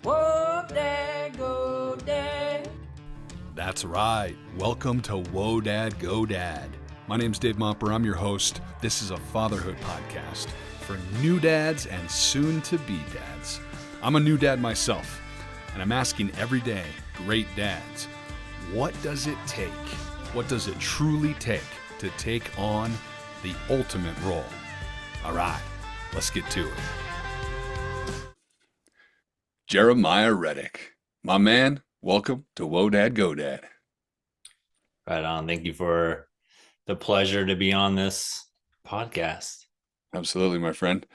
Whoa, Dad, go, Dad. That's right. Welcome to Whoa Dad, Go Dad. My name's Dave Momper. I'm your host. This is a fatherhood podcast for new dads and soon-to-be dads. I'm a new dad myself, and I'm asking every day, great dads, what does it take? What does it truly take to take on the ultimate role? All right, let's get to it. Jeremiah Reddick, my man, welcome to Whoa Dad, Go Dad. Right on. Thank you for the pleasure to be on this podcast. Absolutely, my friend,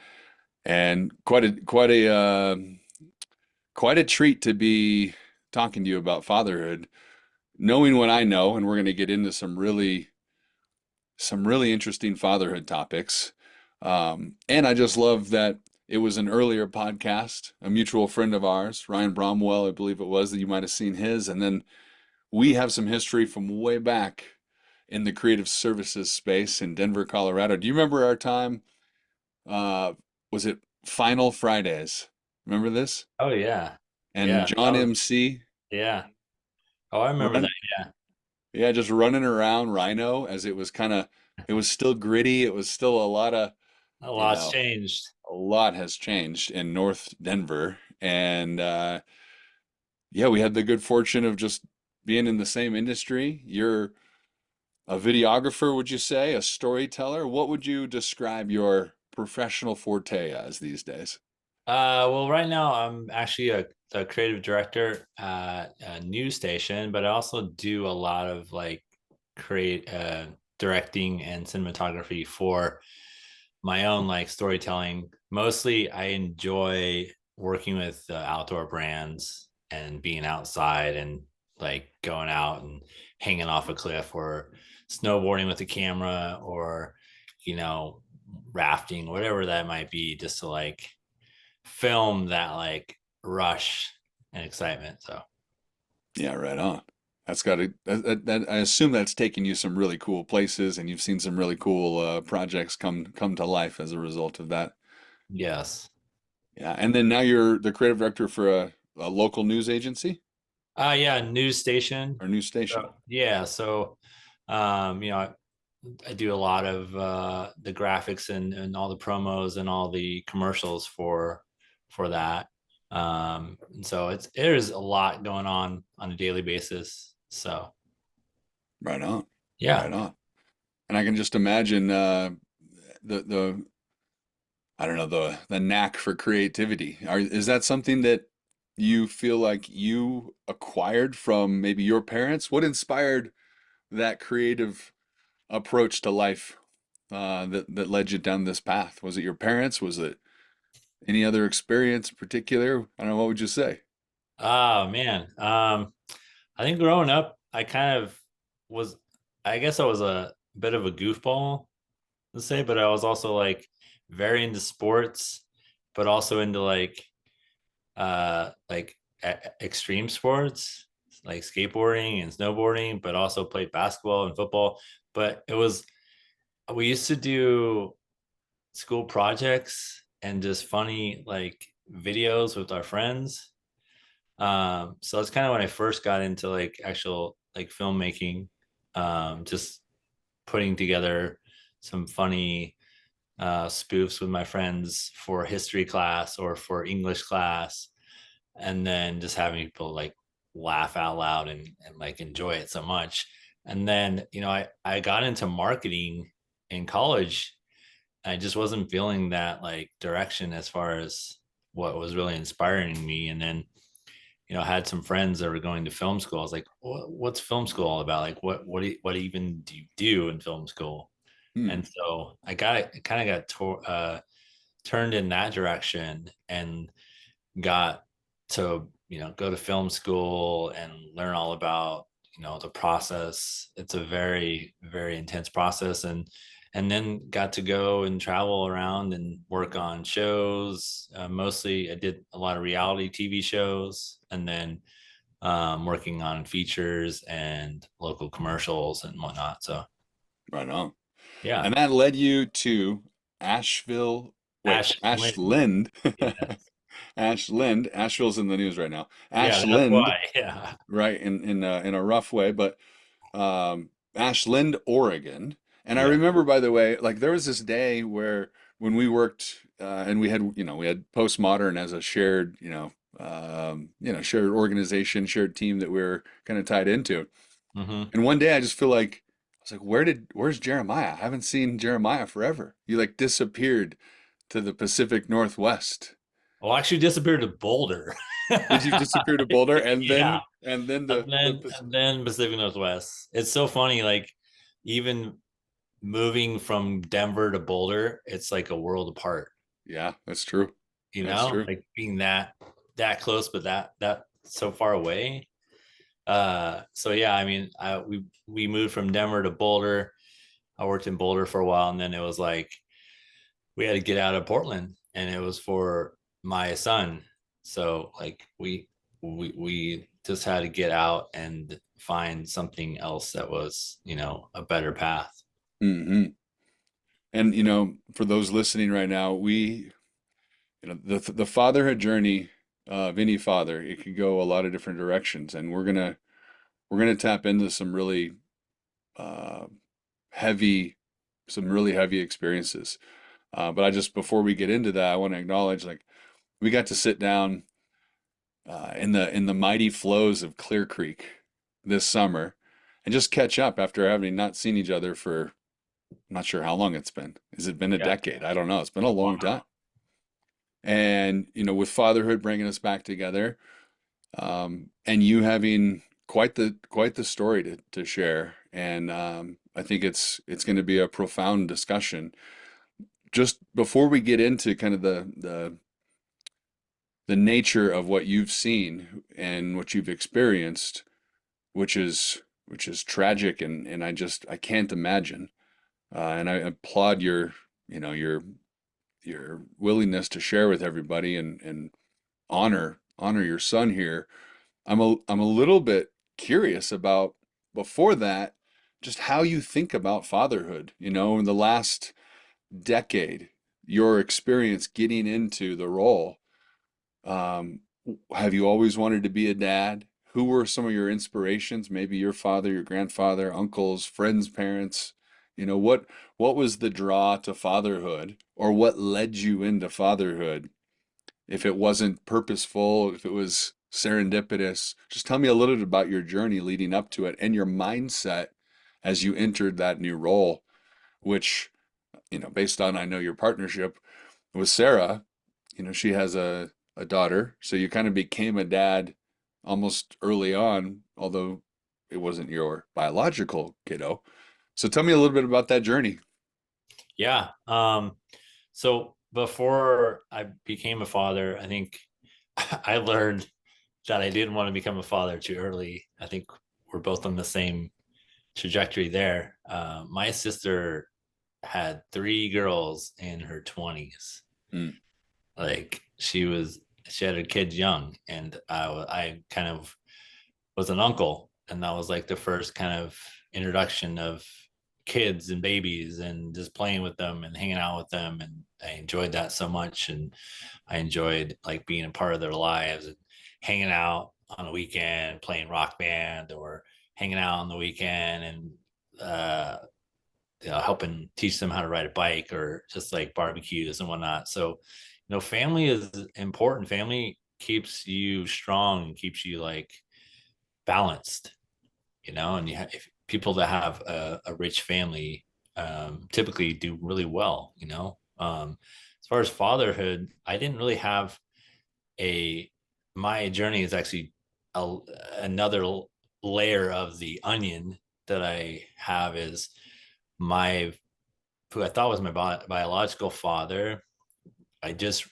and quite a treat to be talking to you about fatherhood, knowing what I know, and we're going to get into some really interesting fatherhood topics. And I just love that it was an earlier podcast, a mutual friend of ours, Ryan Bromwell, I believe it was, that you might have seen his, and then we have some history from way back in the creative services space in Denver, Colorado. Do you remember our time? Was it Final Fridays? Remember this? Oh yeah. And Yeah. John MC Yeah. Oh, I remember run, that. Yeah. yeah, just running around Rhino as it was it was still gritty. It was still a lot of, A you lot's know, changed. a lot has changed in North Denver. And yeah, we had the good fortune of just being in the same industry. You're a videographer, would you say? A storyteller? What would you describe your professional forte as these days? Well, right now I'm actually a creative director at a news station, but I also do a lot of like create directing and cinematography for my own like storytelling. Mostly I enjoy working with outdoor brands and being outside and like going out and hanging off a cliff or snowboarding with a camera or you know rafting, whatever that might be, just to like film that like rush and excitement. So Yeah, right on. That's got to, I assume that's taken you some really cool places and you've seen some really cool projects come to life as a result of that. yes. Yeah, and then now you're the creative director for a local news agency Yeah, news station. or news station. Yeah, so you know, I do a lot of the graphics and all the promos and all the commercials for that. And so there's a lot going on a daily basis. So Right on, yeah. right on. And I can just imagine the I don't know, the knack for creativity. Is that something that you feel like you acquired from maybe your parents? What inspired that creative approach to life that led you down this path? Was it your parents? Was it any other experience in particular? I don't know, what would you say? Oh man. I think growing up, I kind of was, I guess I was a bit of a goofball to say, but I was also like very into sports, but also into like extreme sports like skateboarding and snowboarding, but also played basketball and football. But it was, we used to do school projects and just funny like videos with our friends. So that's kind of when I first got into like actual like filmmaking, just putting together some funny spoofs with my friends for history class or for English class, and then just having people like laugh out loud and like enjoy it so much. And then, you know, I got into marketing in college. I just wasn't feeling that like direction as far as what was really inspiring me. And then, you know, I had some friends that were going to film school. I was like, what's film school all about? Like, what even do you do in film school? Hmm. And so I kind of turned in that direction and got to, you know, go to film school and learn all about, you know, the process. It's a very, very intense process. And then got to go and travel around and work on shows. Mostly I did a lot of reality TV shows, and then working on features and local commercials and whatnot. So Right on. yeah. And that led you to Asheville, wait, Ashland. Ashland, Yes. Ash Lind. Asheville's in the news right now. Yeah, Ash that's Lind, why. Yeah. right, in a rough way, but Ashland, Oregon. And I Yeah. remember, by the way, like there was this day where when we worked and we had postmodern as a shared, shared organization, shared team that we were kind of tied into. Hmm. And one day I just feel like I was like, where's Jeremiah? I haven't seen Jeremiah forever. You like disappeared to the Pacific Northwest. Well, actually disappeared to Boulder. Did you disappear to Boulder and Yeah. then And then the and then Pacific Northwest. It's so funny, like even moving from Denver to Boulder, it's like a world apart, yeah, that's true. That's true. like being that close, but that so far away. So yeah, I mean, we moved from Denver to Boulder. I worked in Boulder for a while, and then it was like we had to get out of Portland, and it was for my son. So like we just had to get out and find something else that was, a better path. Hmm. And for those listening right now, the fatherhood journey of any father, it could go a lot of different directions, and we're gonna tap into uh, heavy, some really heavy experiences. But I just before we get into that, I want to acknowledge like we got to sit down in the mighty flows of Clear Creek this summer and just catch up after having not seen each other for I'm not sure how long it's been. Has it been a Yeah. decade? I don't know. It's been a long time. Wow. And, with fatherhood bringing us back together, and you having quite the story to share. And I think it's going to be a profound discussion. Just before we get into kind of the nature of what you've seen and what you've experienced, which is tragic, and I can't imagine. And I applaud you know, your willingness to share with everybody and honor your son here. I'm a little bit curious about before that, just how you think about fatherhood, in the last decade, your experience getting into the role. Um, have you always wanted to be a dad? Who were some of your inspirations? Maybe your father, your grandfather, uncles, friends, parents. What was the draw to fatherhood, or what led you into fatherhood? If it wasn't purposeful, if it was serendipitous, just tell me a little bit about your journey leading up to it and your mindset as you entered that new role, which, based on I know your partnership with Sarah, she has a daughter, so you kind of became a dad almost early on, although it wasn't your biological kiddo. So tell me a little bit about that journey. Yeah. So before I became a father, I think I learned that I didn't want to become a father too early. I think we're both on the same trajectory there. My sister had three girls in her 20s. Mm, Like she had her kids young, and I kind of was an uncle, and that was like the first kind of introduction of kids and babies and just playing with them and hanging out with them, and I enjoyed that so much. And I enjoyed like being a part of their lives and hanging out on a weekend playing rock band, or hanging out on the weekend and helping teach them how to ride a bike, or just like barbecues and whatnot. So family is important. Family keeps you strong and keeps you like balanced, and if people that have a rich family typically do really well. As far as fatherhood, I didn't really have a my journey is actually a, another layer of the onion that I have is my who I thought was my biological father. I just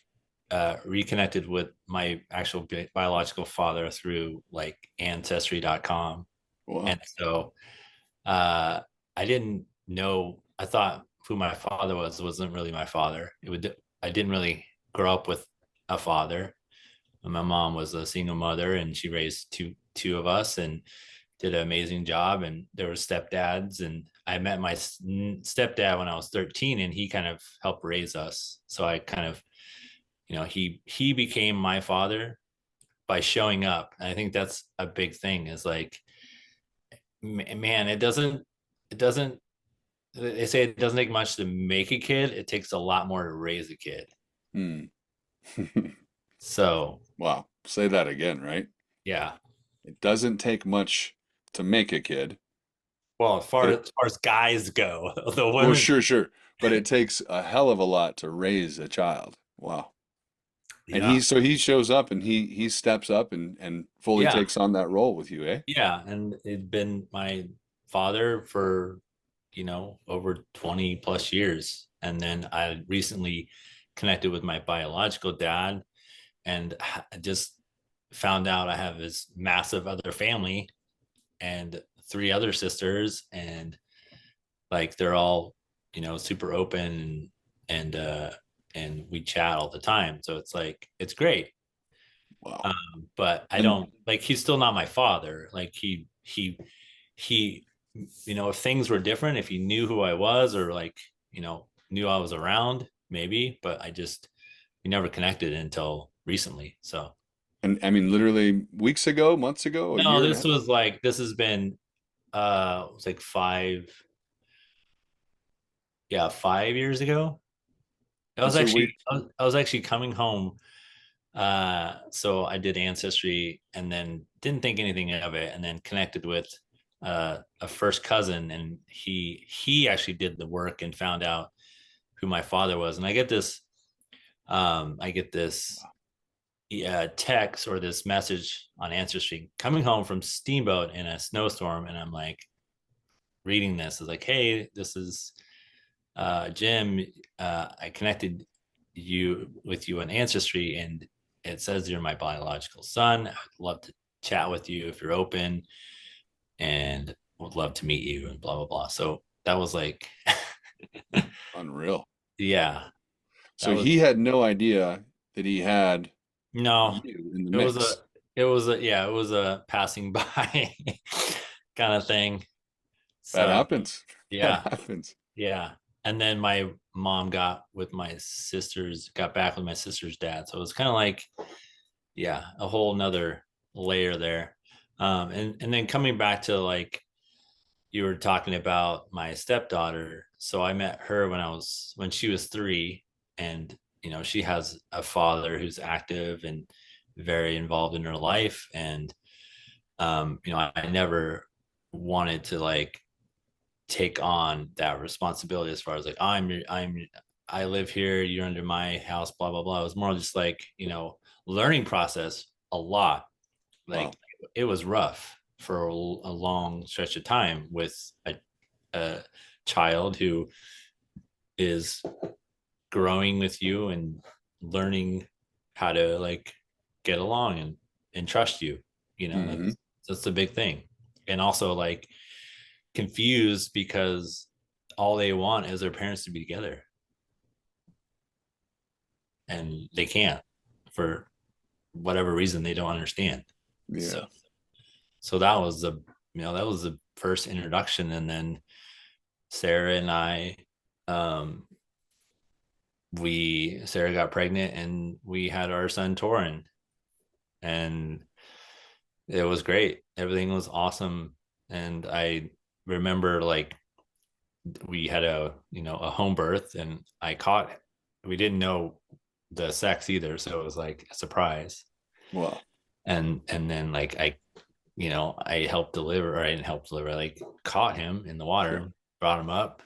reconnected with my actual biological father through like ancestry.com. wow. And so uh, I didn't know, I thought who my father wasn't really my father. I didn't really grow up with a father. My mom was a single mother, and she raised two of us and did an amazing job. And there were stepdads, and I met my stepdad when I was 13, and he kind of helped raise us. So I kind of he became my father by showing up. And I think that's a big thing, is like, man, it doesn't they say it doesn't take much to make a kid. It takes a lot more to raise a kid. Hmm. So Wow. Say that again, right? yeah. It doesn't take much to make a kid, Well, but as far as guys go, the well, women, sure, sure. But it takes a hell of a lot to raise a child. Wow. And yeah, he shows up and he steps up and fully yeah, takes on that role with you, eh? yeah, and it'd been my father for over 20 plus years, and then I recently connected with my biological dad, and I just found out I have this massive other family and three other sisters, and like they're all super open, and we chat all the time, so it's like it's great. Wow. But I And don't like, he's still not my father. Like he if things were different, if he knew who I was, or like knew I was around, maybe, but I just we never connected until recently. So and I mean literally weeks ago, months ago, a no, year and a half. this has been it was like 5 years ago. I And was so actually we I was actually coming home. So I did ancestry and then didn't think anything of it, and then connected with a first cousin, and he actually did the work and found out who my father was. And I get this text or this message on ancestry coming home from Steamboat in a snowstorm, and I'm like reading this. It's like, hey, this is Jim. I connected you on ancestry, and it says you're my biological son. I'd love to chat with you if you're open, and would love to meet you, and blah blah blah. So that was like unreal. yeah, that So was he had no idea that he had no, you in the it was a mix. it was a passing by kind of thing. That So happens. That yeah, happens. yeah. And then my mom got back with my sister's dad. So it was kind of like, yeah, a whole nother layer there. And then coming back to, like, you were talking about my stepdaughter. So I met her when she was 3, and she has a father who's active and very involved in her life. And I never wanted to, like, take on that responsibility as far as like, I live here, you're under my house, blah blah blah. It was more just like, learning process a lot. Wow. Like, it was rough for a long stretch of time with a child who is growing with you and learning how to, like, get along and trust you. Hmm. That's the big thing. And also, like, confused because all they want is their parents to be together, and they can't, for whatever reason they don't understand. So Yeah. that was the first introduction. And then Sarah and I, um we Sarah got pregnant, and we had our son Torin, and it was great. Everything was awesome. And I remember, like, we had a home birth, and we didn't know the sex either, so it was like a surprise. Wow. And then, like, I helped deliver, or I didn't help deliver, I, like, caught him in the Sure. water, brought him up.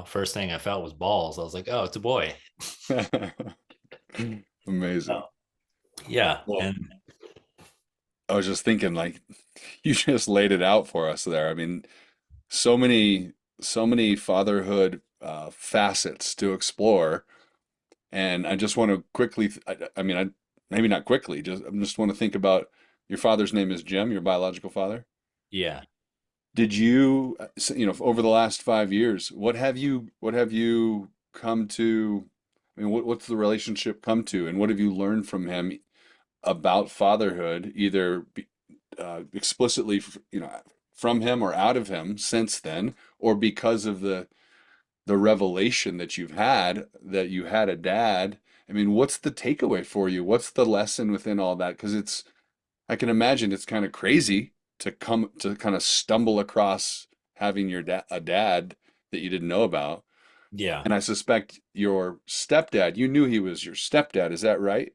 First thing I felt was balls. I was like, oh, it's a boy. Amazing. Oh, yeah. Well, And I was just thinking, like, you just laid it out for us there. I mean, so many fatherhood facets to explore, and I just want to quickly, I mean, maybe not quickly, I just want to think about your father's name is Jim, your biological father. yeah. Did you, over the last 5 years, what have you come to, I mean, what's the relationship come to, and what have you learned from him about fatherhood, either explicitly, from him or out of him since then, or because of the revelation that you've had that you had a dad I mean, what's the takeaway for you? What's the lesson within all that? Because I can imagine it's kind of crazy to come to kind of stumble across having your a dad that you didn't know about. Yeah. And I suspect your stepdad, you knew he was your stepdad, is that right?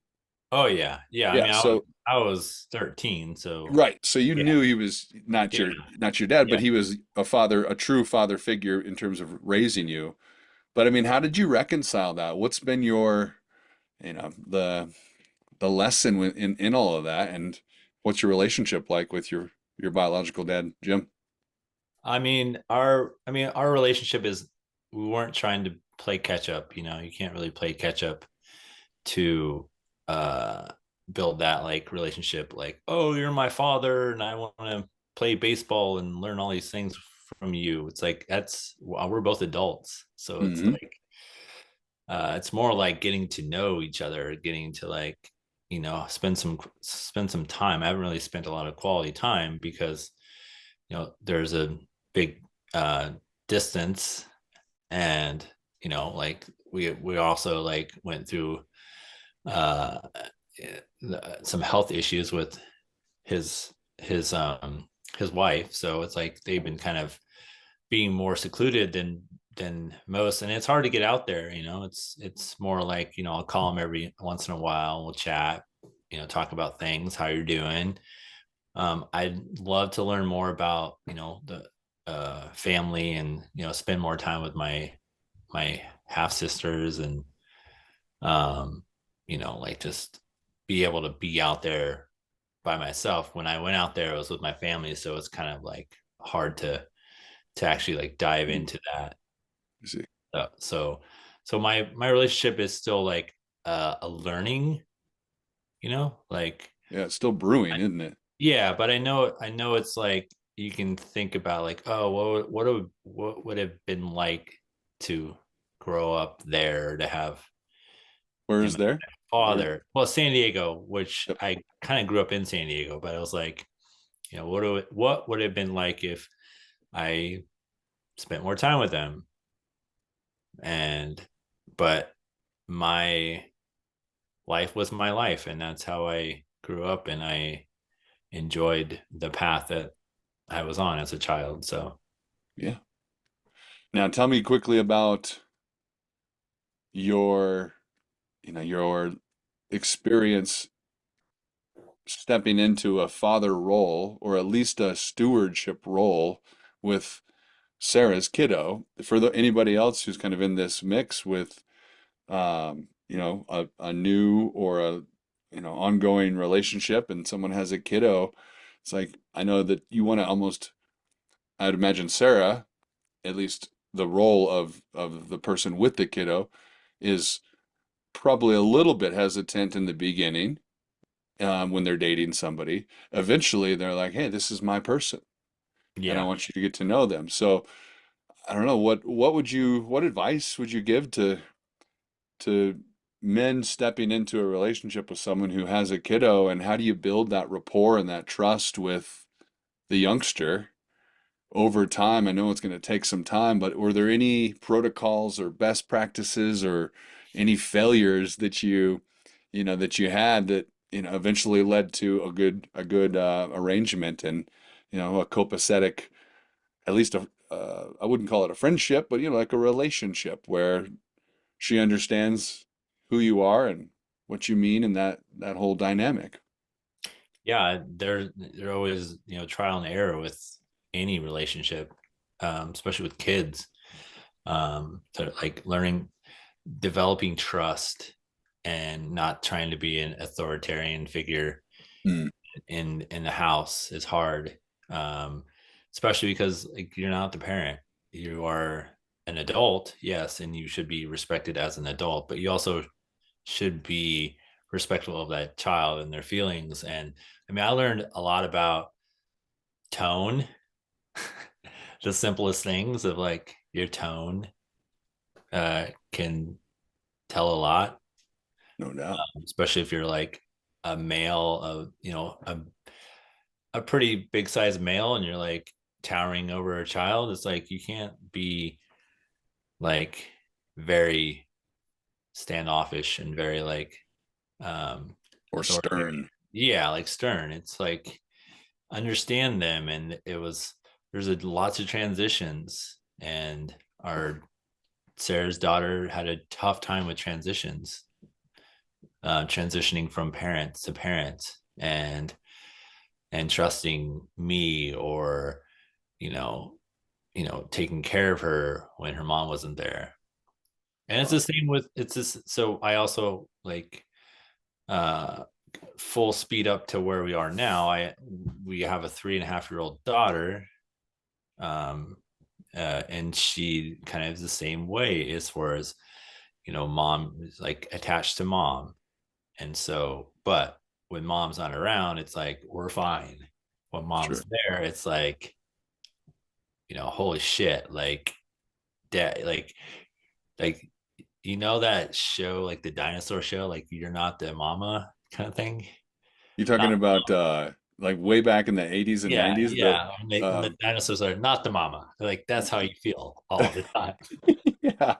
Oh yeah. Yeah. I Yeah, mean, so I was 13, so right. So you yeah. knew he was Yeah. not your dad, but Yeah. he was a father, a true father figure in terms of raising you. But I mean, how did you reconcile that? What's been your, the lesson in all of that, and what's your relationship like with your biological dad, Jim? I mean our relationship is, we weren't trying to play catch up, you can't really play catch up to uh build that like relationship, like, oh, you're my father and I want to play baseball and learn all these things from you. It's like, that's, well, we're both adults, so it's Hmm. like, it's more like getting to know each other, getting to like, spend some time. I haven't really spent a lot of quality time because there's a big uh distance, and like we also like went through uh some health issues with his his um his wife, so it's like they've been kind of being more secluded than most, and it's hard to get out there. It's more like, I'll call him every once in a while, we'll chat, talk about things, how you're doing. I'd love to learn more about the family, and spend more time with my half sisters, and like just be able to be out there by myself. When I went out there, it was with my family, so it's kind of like hard to actually like dive Hmm. into that. I see. So my relationship is still like a learning, like, Yeah, it's still brewing, isn't it? yeah, but I know it's like, you can think about like, oh, what would have been like to grow up there, to have Where is my there? Where? father. Well, San Diego, which Yep. I kind of grew up in San Diego, but I was like, what would it have been like if I spent more time with them? And but my life was my life, and that's how I grew up, and I enjoyed the path that I was on as a child. So Yeah. Now tell me quickly about your, your experience stepping into a father role, or at least a stewardship role, with Sarah's kiddo. For anybody else who's kind of in this mix with, a new or a, ongoing relationship, and someone has a kiddo, it's like, I know that you want to almost, I'd imagine Sarah, at least the role of the person with the kiddo, is probably a little bit hesitant in the beginning, when they're dating somebody. Eventually, they're like, "Hey, this is my person, and I yeah. want you to get to know them." So I don't know, what advice would you give to men stepping into a relationship with someone who has a kiddo, and how do you build that rapport and that trust with the youngster over time? I know it's going to take some time, but were there any protocols or best practices, or any failures that that you had, that, eventually led to a good arrangement, and, a copacetic, at least I wouldn't call it a friendship, but, like a relationship where she understands who you are and what you mean, and that whole dynamic. Yeah, they're always, trial and error with any relationship, especially with kids. So like learning, developing trust, and not trying to be an authoritarian figure Mm, in the house is hard. Especially because like, you're not the parent, you are an adult, yes, and you should be respected as an adult, but you also should be respectful of that child and their feelings. And I mean, I learned a lot about tone, the simplest things of like your tone can tell a lot, no doubt. especially if you're like a male, a pretty big sized male, and you're like towering over a child. It's like, you can't be like very standoffish and very like Or authoritative. stern. Yeah, like stern. It's like understand them, and there's lots of transitions, and our Sarah's daughter had a tough time with transitions, transitioning from parents to parents, and trusting me, or you know taking care of her when her mom wasn't there. And it's the Wow. same with it's this. So I also like uh full speed up to where we are now. We have a 3.5-year-old daughter, um and she kind of is the same way as far as mom is like attached to mom. And so, but when mom's not around, it's like we're fine. When mom's Sure. there, it's like, holy shit, like dad, like that show, like the dinosaur show, like you're not the mama kind of thing. You talking Not about like way back in the 80s and Yeah, 90s? The yeah. When the dinosaurs are not the mama, like that's how you feel all the time. yeah,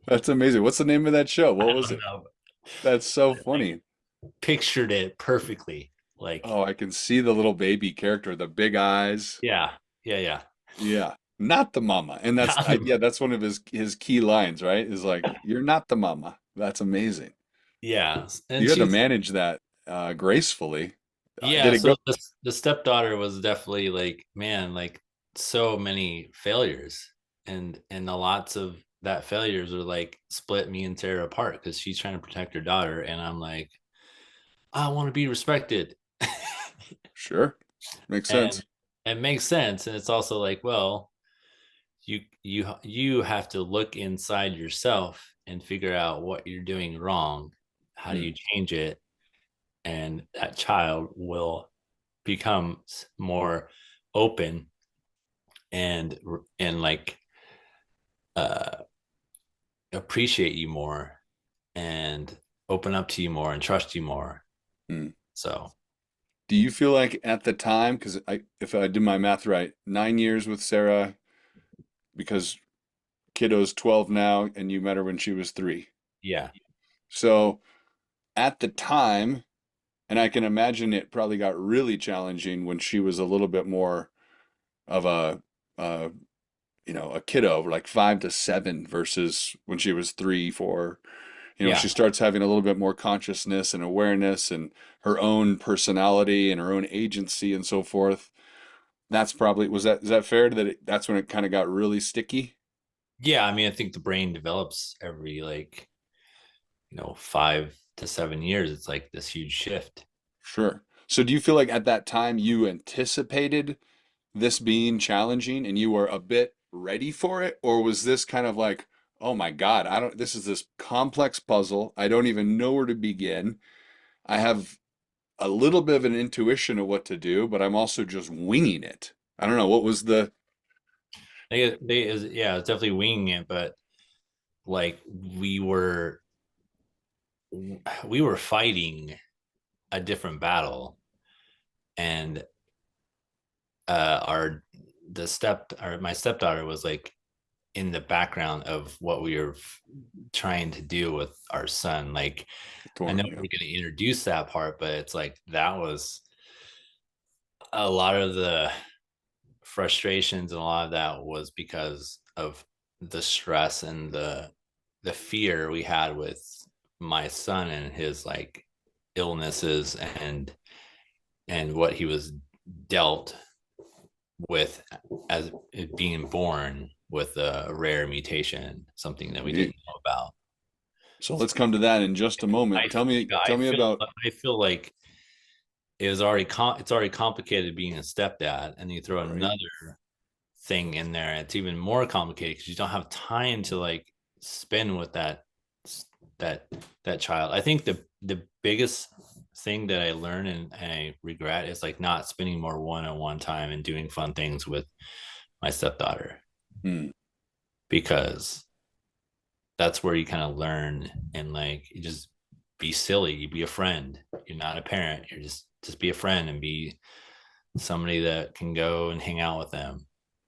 that's amazing. What's the name of that show? I What was don't it? know. That's so Like funny. pictured it perfectly. Like, Oh, I can see the little baby character, the big eyes. yeah, yeah, yeah. Yeah, not the mama. And that's yeah, that's one of his key lines, right? Is like, you're not the mama. That's amazing. Yeah, You and had to she's manage that gracefully. yeah. Did it go? So the stepdaughter was definitely like, man, like so many failures, and the lots of that failures are like split me and Sarah apart because she's trying to protect her daughter, and I'm like, I want to be respected. Sure. Makes And sense. it makes sense, and it's also like, well, you have to look inside yourself and figure out what you're doing wrong. How do Hmm. you change it? And that child will become more open, and like uh appreciate you more, and open up to you more and trust you more. Hmm. So Do you feel like at the time, because if I did my math right, 9 years with Sarah, because kiddo's 12 now, and you met her when she was 3. yeah, So at the time, and I can imagine it probably got really challenging when she was a little bit more of uh, a kiddo, like 5 to 7 versus when she was 3, 4. yeah, She starts having a little bit more consciousness and awareness and her own personality and her own agency and so forth. That's probably, is that fair that that's when it kind of got really sticky? yeah. I mean, I think the brain develops every like 5 to 7 years. It's like this huge shift. Sure. So do you feel like at that time you anticipated this being challenging and you were a bit ready for it? Or was this kind of like, oh my God, this is this complex puzzle. I don't even know where to begin. I have a little bit of an intuition of what to do, but I'm also just winging it. I don't know. What was the, Yeah, it's definitely winging it, but like we were fighting a different battle, and our the step or my stepdaughter was like in the background of what we were trying to do with our son. Like, I know Torin? we're Yeah. going to introduce that part, but it's like that was a lot of the frustrations, and a lot of that was because of the stress and the fear we had with my son and his like illnesses, and what he was dealt with as being born with a rare mutation, something that we didn't Neat. know about. So let's come to that in just a moment. I Tell me about, I feel like it's already complicated being a stepdad, and you throw right? another thing in there, it's even more complicated because you don't have time to like spend with that that child. I think the biggest thing that I learned and I regret is like not spending more one-on-one time and doing fun things with my stepdaughter, Hmm. because that's where you kind of learn, and like you just be silly, you be a friend, you're not a parent, you're just be a friend and be somebody that can go and hang out with them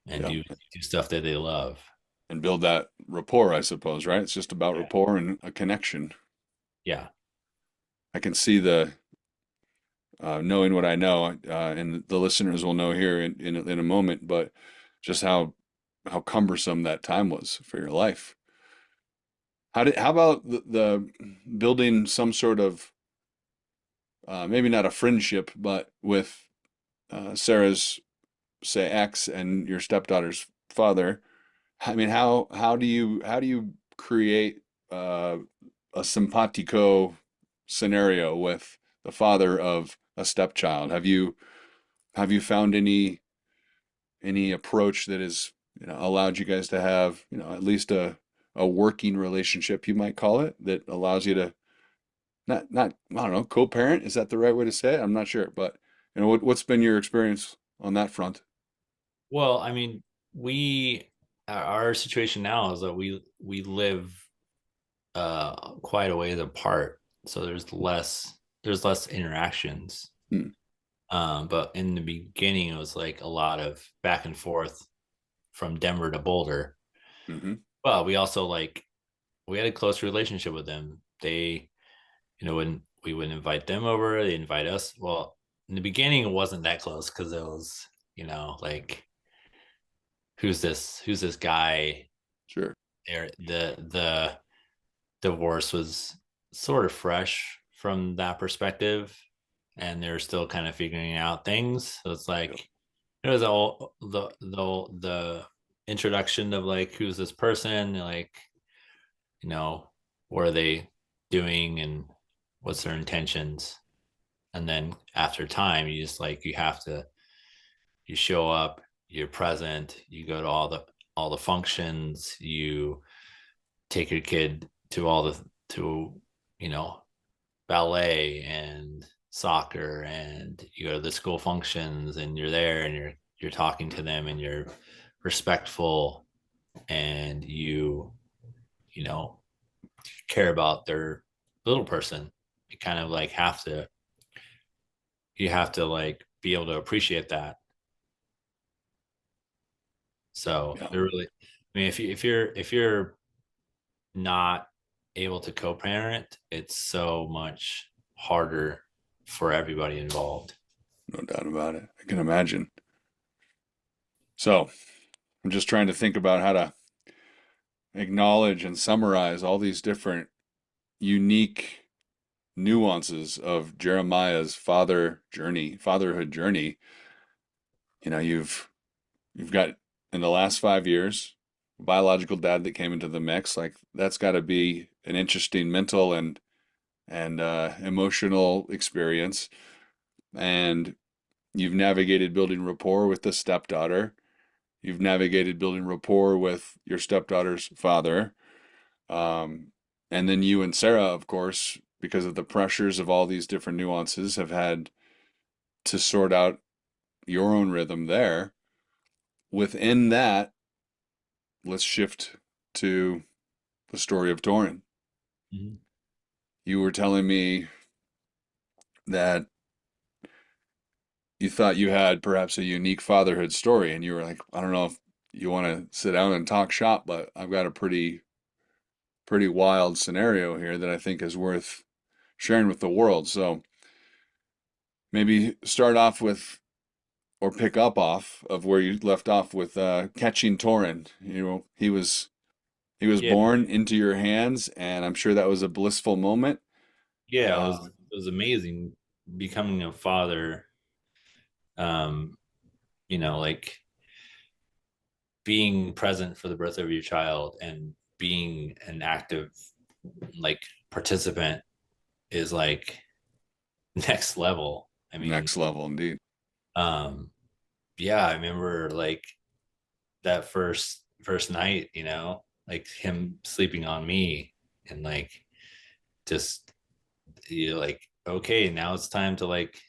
and Yeah. do stuff that they love. and build that rapport, I suppose, right? It's just about Yeah. rapport and a connection. Yeah. I can see the knowing what I know, and the listeners will know here in a moment, but just how cumbersome that time was for your life. How about the building some sort of maybe not a friendship, but with Sarah's say ex and your stepdaughter's father? I mean, how do you create uh, a simpatico scenario with the father of a stepchild? Have you found any approach that has allowed you guys to have at least a working relationship, you might call it, that allows you to not I don't know, co-parent, is that the right way to say it? I'm not sure, but what's been your experience on that front? Well, I mean, we our situation now is that we live quite a ways apart, so there's less interactions. Hmm. But in the beginning, it was like a lot of back and forth from Denver to Boulder. Mm-hmm. Well, we also like we had a close relationship with them. They, when we would invite them over, they invite us. Well, in the beginning, it wasn't that close because it was, like who's this guy? Sure. There, the divorce was sort of fresh from that perspective, and they're still kind of figuring out things. So it's Yep. like it was all the introduction of like who's this person, like you know what are they doing and what's their intentions, and then after time you just like you show up, you're present, you go to all the functions, you take your kid to all the to you know ballet and soccer, and you go to the school functions and you're there and you're talking to them and you're respectful, and you know care about their little person. You kind of like you have to like be able to appreciate that. So Yeah, they're really, I mean, if you're not able to co-parent, it's so much harder for everybody involved. no doubt about it. I can imagine. So I'm just trying to think about how to acknowledge and summarize all these different unique nuances of Jeremiah's fatherhood journey. You've got in the last 5 years, a biological dad that came into the mix. Like that's got to be an interesting mental and emotional experience. And you've navigated building rapport with the stepdaughter. You've navigated building rapport with your stepdaughter's father. Um, and then you and Sarah, of course, because of the pressures of all these different nuances, have had to sort out your own rhythm there. Within that, let's shift to the story of Torin. Mhm. You were telling me that you thought you had perhaps a unique fatherhood story, and you were like, I don't know if you want to sit down and talk shop, but I've got a pretty wild scenario here that I think is worth sharing with the world. So maybe start off with or pick up off of where you left off with catching Torin. He was Yeah, born into your hands, and I'm sure that was a blissful moment. yeah, it was Uh, it was amazing becoming a father. Um, like being present for the birth of your child and being an active like participant is like next level. I mean, Next level indeed. um, yeah, I remember like that first night, like him sleeping on me and like just you're like, okay, now it's time to like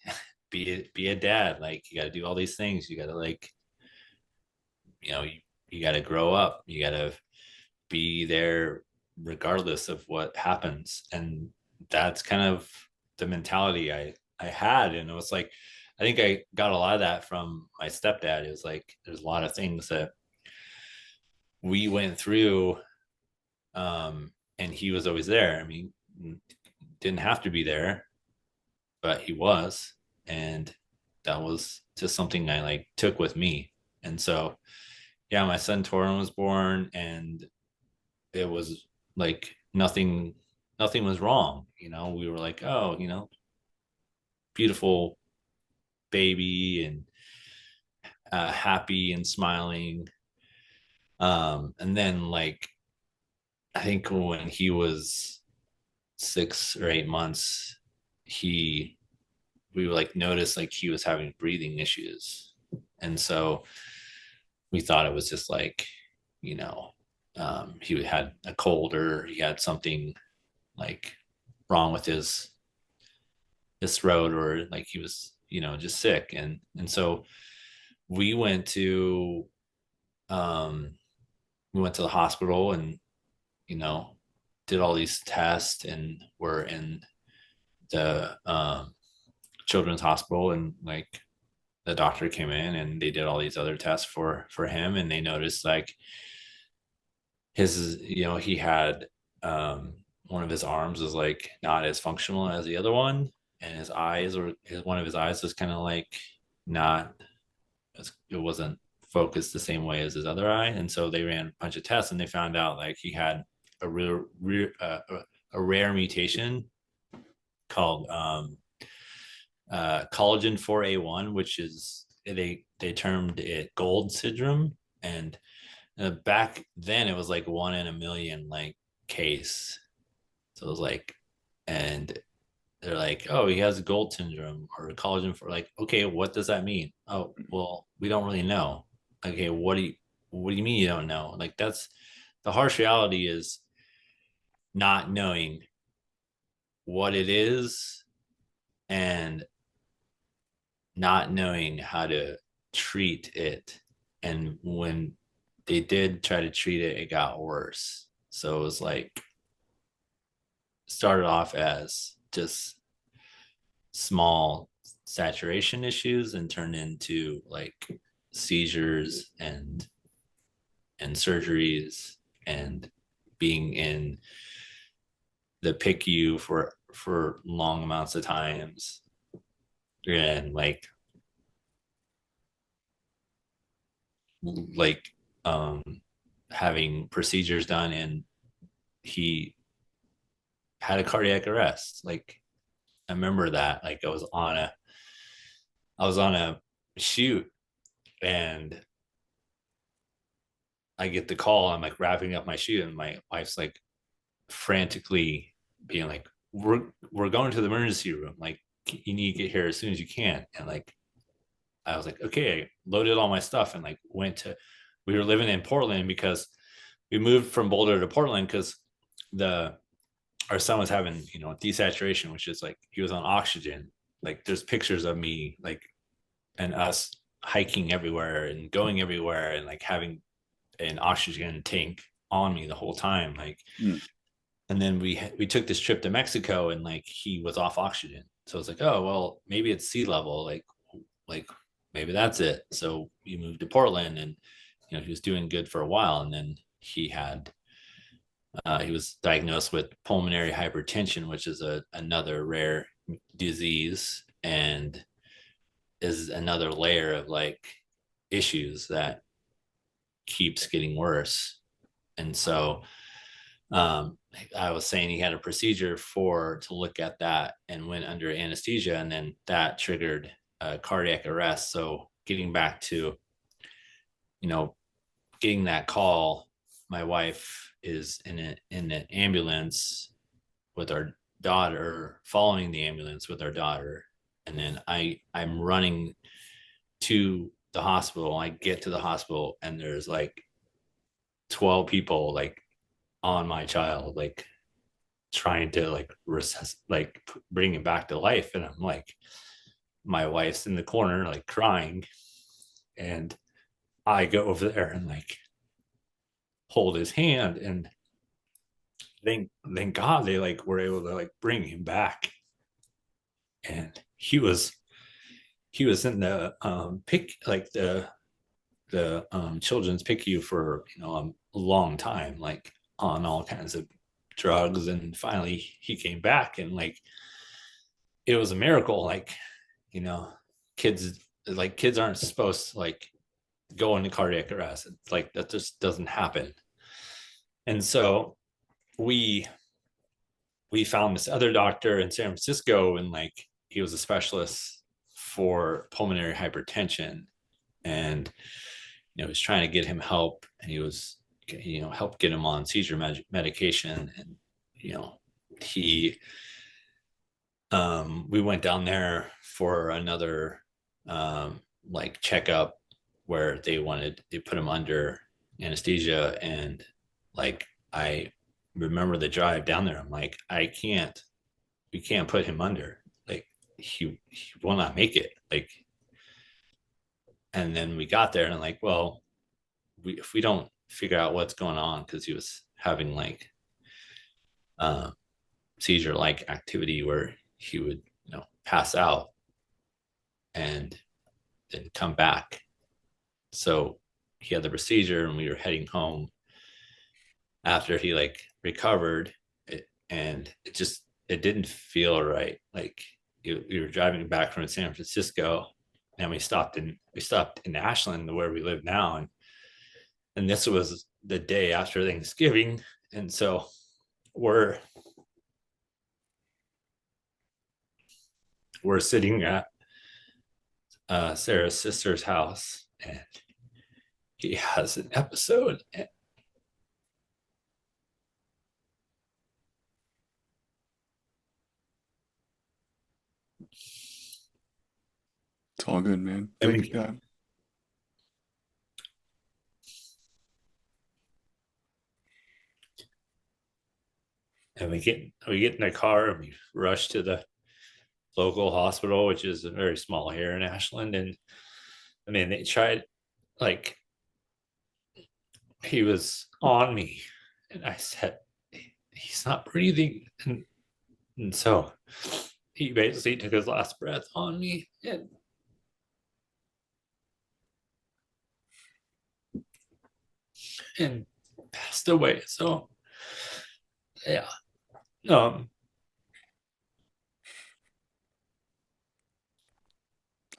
be a dad. Like you got to do all these things. You got to like, you got to grow up. You got to be there regardless of what happens. And that's kind of the mentality I had. And it was like, I think I got a lot of that from my stepdad. It was like there's a lot of things that we went through, and he was always there. I mean, didn't have to be there, but he was. And that was just something I like took with me. And so, yeah, my son Torin was born, and it was like nothing was wrong. We were like, oh, beautiful baby, and happy and smiling. And then, like, I think when he was 6 or 8 months, he we like noticed like he was having breathing issues. And so we thought it was just like, you know, he had a cold, or he had something like wrong with his throat, or like he was, just sick. And so we went to um we went to the hospital, and you know did all these tests, and were in the children's hospital, and like the doctor came in and they did all these other tests for him, and they noticed like he had one of his arms was like not as functional as the other one, and his eyes, or one of his eyes was kind of like not, it wasn't focused the same way as his other eye. And so they ran a bunch of tests, and they found out like he had a a rare mutation called collagen 4A1, which is, they termed it gold syndrome. And back then it was like 1 in a million like case. So it was like, and they're like, oh, he has gold syndrome or collagen for, like, okay, what does that mean? Oh, well, we don't really know. Okay, what do you mean you don't know? Like, that's the harsh reality, is not knowing what it is, and not knowing how to treat it. And when they did try to treat it, it got worse. So it was like, started off as just small saturation issues, and turned into like seizures and surgeries, and being in the PICU for long amounts of times, and like um having procedures done, and he had a cardiac arrest. Like, I remember that, like, I was on a shoot, and I get the call. I'm like wrapping up my shoot, and my wife's like frantically being like, we're going to the emergency room, like, you need to get here as soon as you can. And like, I was like, okay, I loaded all my stuff, and like we were living in Portland, because we moved from Boulder to Portland because the our son was having, desaturation, which is like he was on oxygen. Like, there's pictures of me, like, and us hiking everywhere and going everywhere, and like having an oxygen tank on me the whole time, like. And then we took this trip to Mexico, and like he was off oxygen. So it's like, oh well, maybe it's sea level, like maybe that's it. So we moved to Portland, and he was doing good for a while, and then he was diagnosed with pulmonary hypertension, which is another rare disease, and is another layer of like issues that keeps getting worse. And so I was saying he had a procedure to look at that, and went under anesthesia, and then that triggered a cardiac arrest. So getting back to, getting that call, my wife is in an ambulance with our daughter, following the ambulance with our daughter, and then I'm running to the hospital. I get to the hospital, and there's like 12 people like on my child, like trying to like bring him back to life. And I'm like, my wife's in the corner like crying, and I go over there and like hold his hand, and thank God they like were able to like bring him back. And he was in the pick, like the children's PICU for long time, like on all kinds of drugs, and finally he came back, and like it was a miracle. Like, you know, kids kids aren't supposed to like go into cardiac arrest. It's like that just doesn't happen. And so we we found this other doctor in San Francisco, and like he was a specialist for pulmonary hypertension, and he was trying to get him help, and he was help get him on seizure medication. And he we went down there for another like checkup where they put him under anesthesia. And like I remember the drive down there, I'm like, we can't put him under, like he will not make it. Like, and then we got there, and I'm like, well, if we don't figure out what's going on, because he was having like seizure like activity where he would pass out and then come back. So he had the procedure, and we were heading home after he like recovered and it didn't feel right. Like we were driving back from San Francisco, and we stopped in Ashland, where we live now, and this was the day after Thanksgiving. And so we're sitting at Sarah's sister's house, and he has an episode. It's all good, man. I Take mean, your time. and we get in the car, and we rush to the local hospital, which is very small here in Ashland. And I mean, they tried, like, he was on me, and I said, he's not breathing. And so he basically took his last breath on me and passed away. So yeah.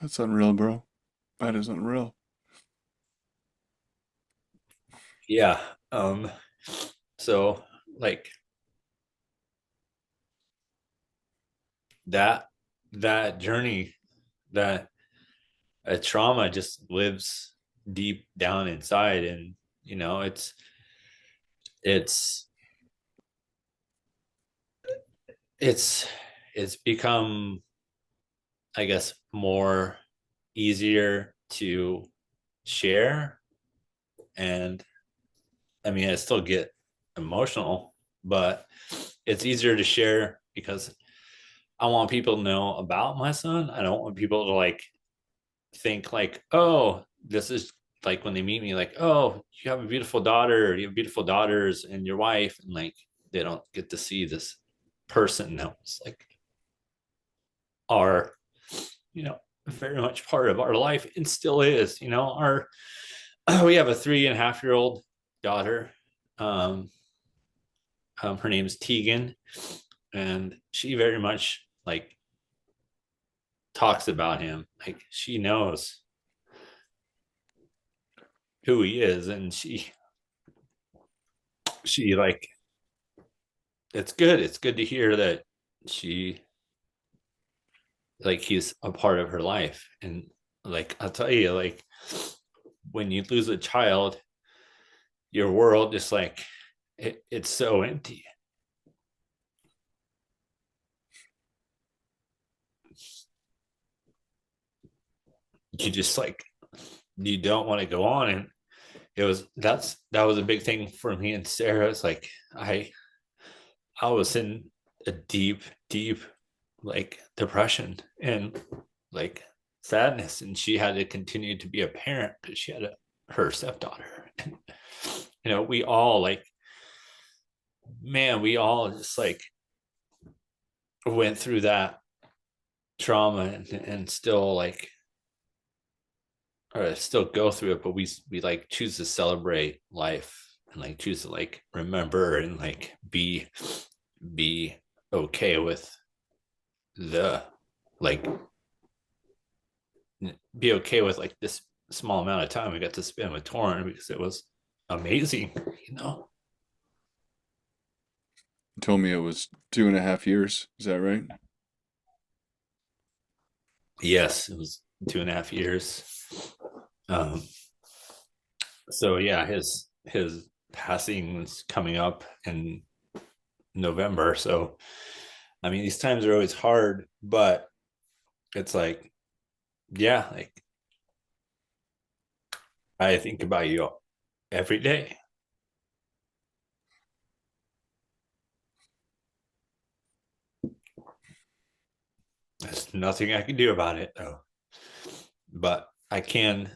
That's unreal, bro. That is unreal. Yeah. So like that journey, that a trauma just lives deep down inside. And it's it's it's become, I guess, more easier to share. And I mean, I still get emotional, but it's easier to share because I want people to know about my son. I don't want people to like think like, oh, this is like when they meet me, like, oh, you have a beautiful daughter, or you have beautiful daughters and your wife, and like they don't get to see this person that was like our, very much part of our life, and still is. Our we have a 3.5-year-old daughter. Her name is Tegan, and she very much like talks about him. Like, she knows who he is, and she like, it's good to hear that she, like, he's a part of her life. And like, I'll tell you, like, when you lose a child, your world just like it's so empty. You just like, you don't want to go on. And that was a big thing for me and Sarah. It's like I was in a deep like depression and like sadness, and she had to continue to be a parent because she had her stepdaughter. And we all like, man, we all just like went through that trauma, and still like, or still go through it, but we like choose to celebrate life and like choose to like remember and like be okay with the like be okay with like this small amount of time we got to spend with Torin because it was amazing, you know. You told me it was 2.5 years. Is that right? Yes, it was 2.5 years. Um, so yeah, his passing was coming up in November. So I mean, these times are always hard, but it's like, yeah, like I think about you every day. There's nothing I can do about it though. But I can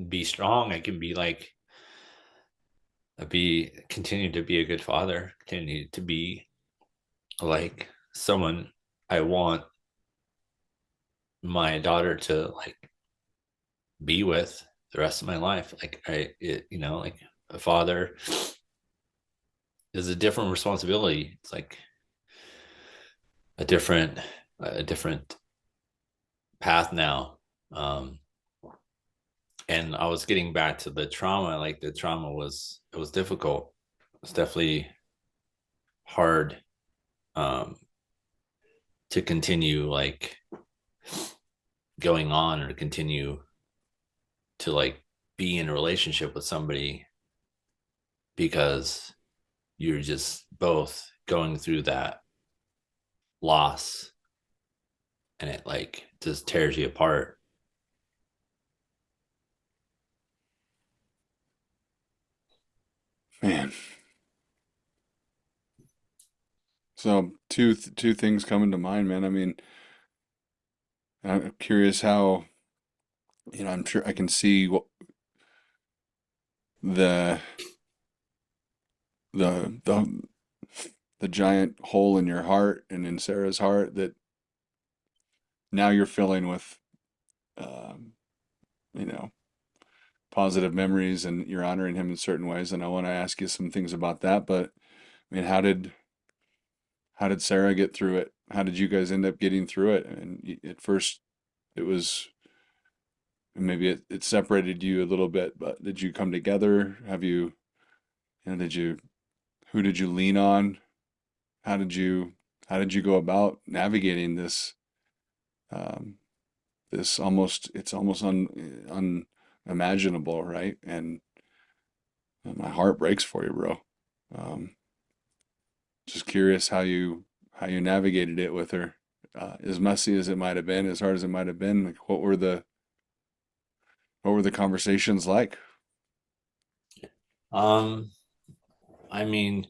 be strong. I can be like be continue to be a good father, continue to be like someone I want my daughter to like be with the rest of my life. Like like a father is a different responsibility. It's like a different path now. Um, and I was getting back to the trauma. Like the trauma was it was difficult. It's definitely hard um, to continue like going on or continue to like be in a relationship with somebody because you're just both going through that loss and it like just tears you apart. Man. So two things coming to mind, man. I mean, I'm curious how, I'm sure I can see what the the the the giant hole in your heart and in Sarah's heart that now you're filling with, um, you know, positive memories, and you're honoring him in certain ways. And I want to ask you some things about that. But I mean, how did Sarah get through it? How did you guys end up getting through it? And at first, it was maybe it separated you a little bit, but did you come together? Have you, did you, who did you lean on? How did you, how did you go about navigating this, um, this almost, it's almost unimaginable, right? And my heart breaks for you, bro. Um, just curious how you navigated it with her. As messy as it might have been, as hard as it might have been, like what were the conversations like? Um, I mean,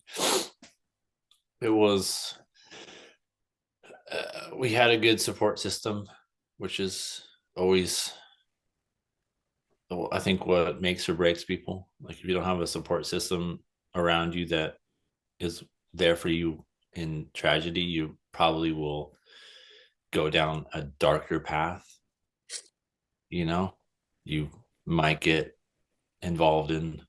it was we had a good support system, which is always I think what makes or breaks people. Like if you don't have a support system around you that is there for you in tragedy, you probably will go down a darker path. You know, you might get involved in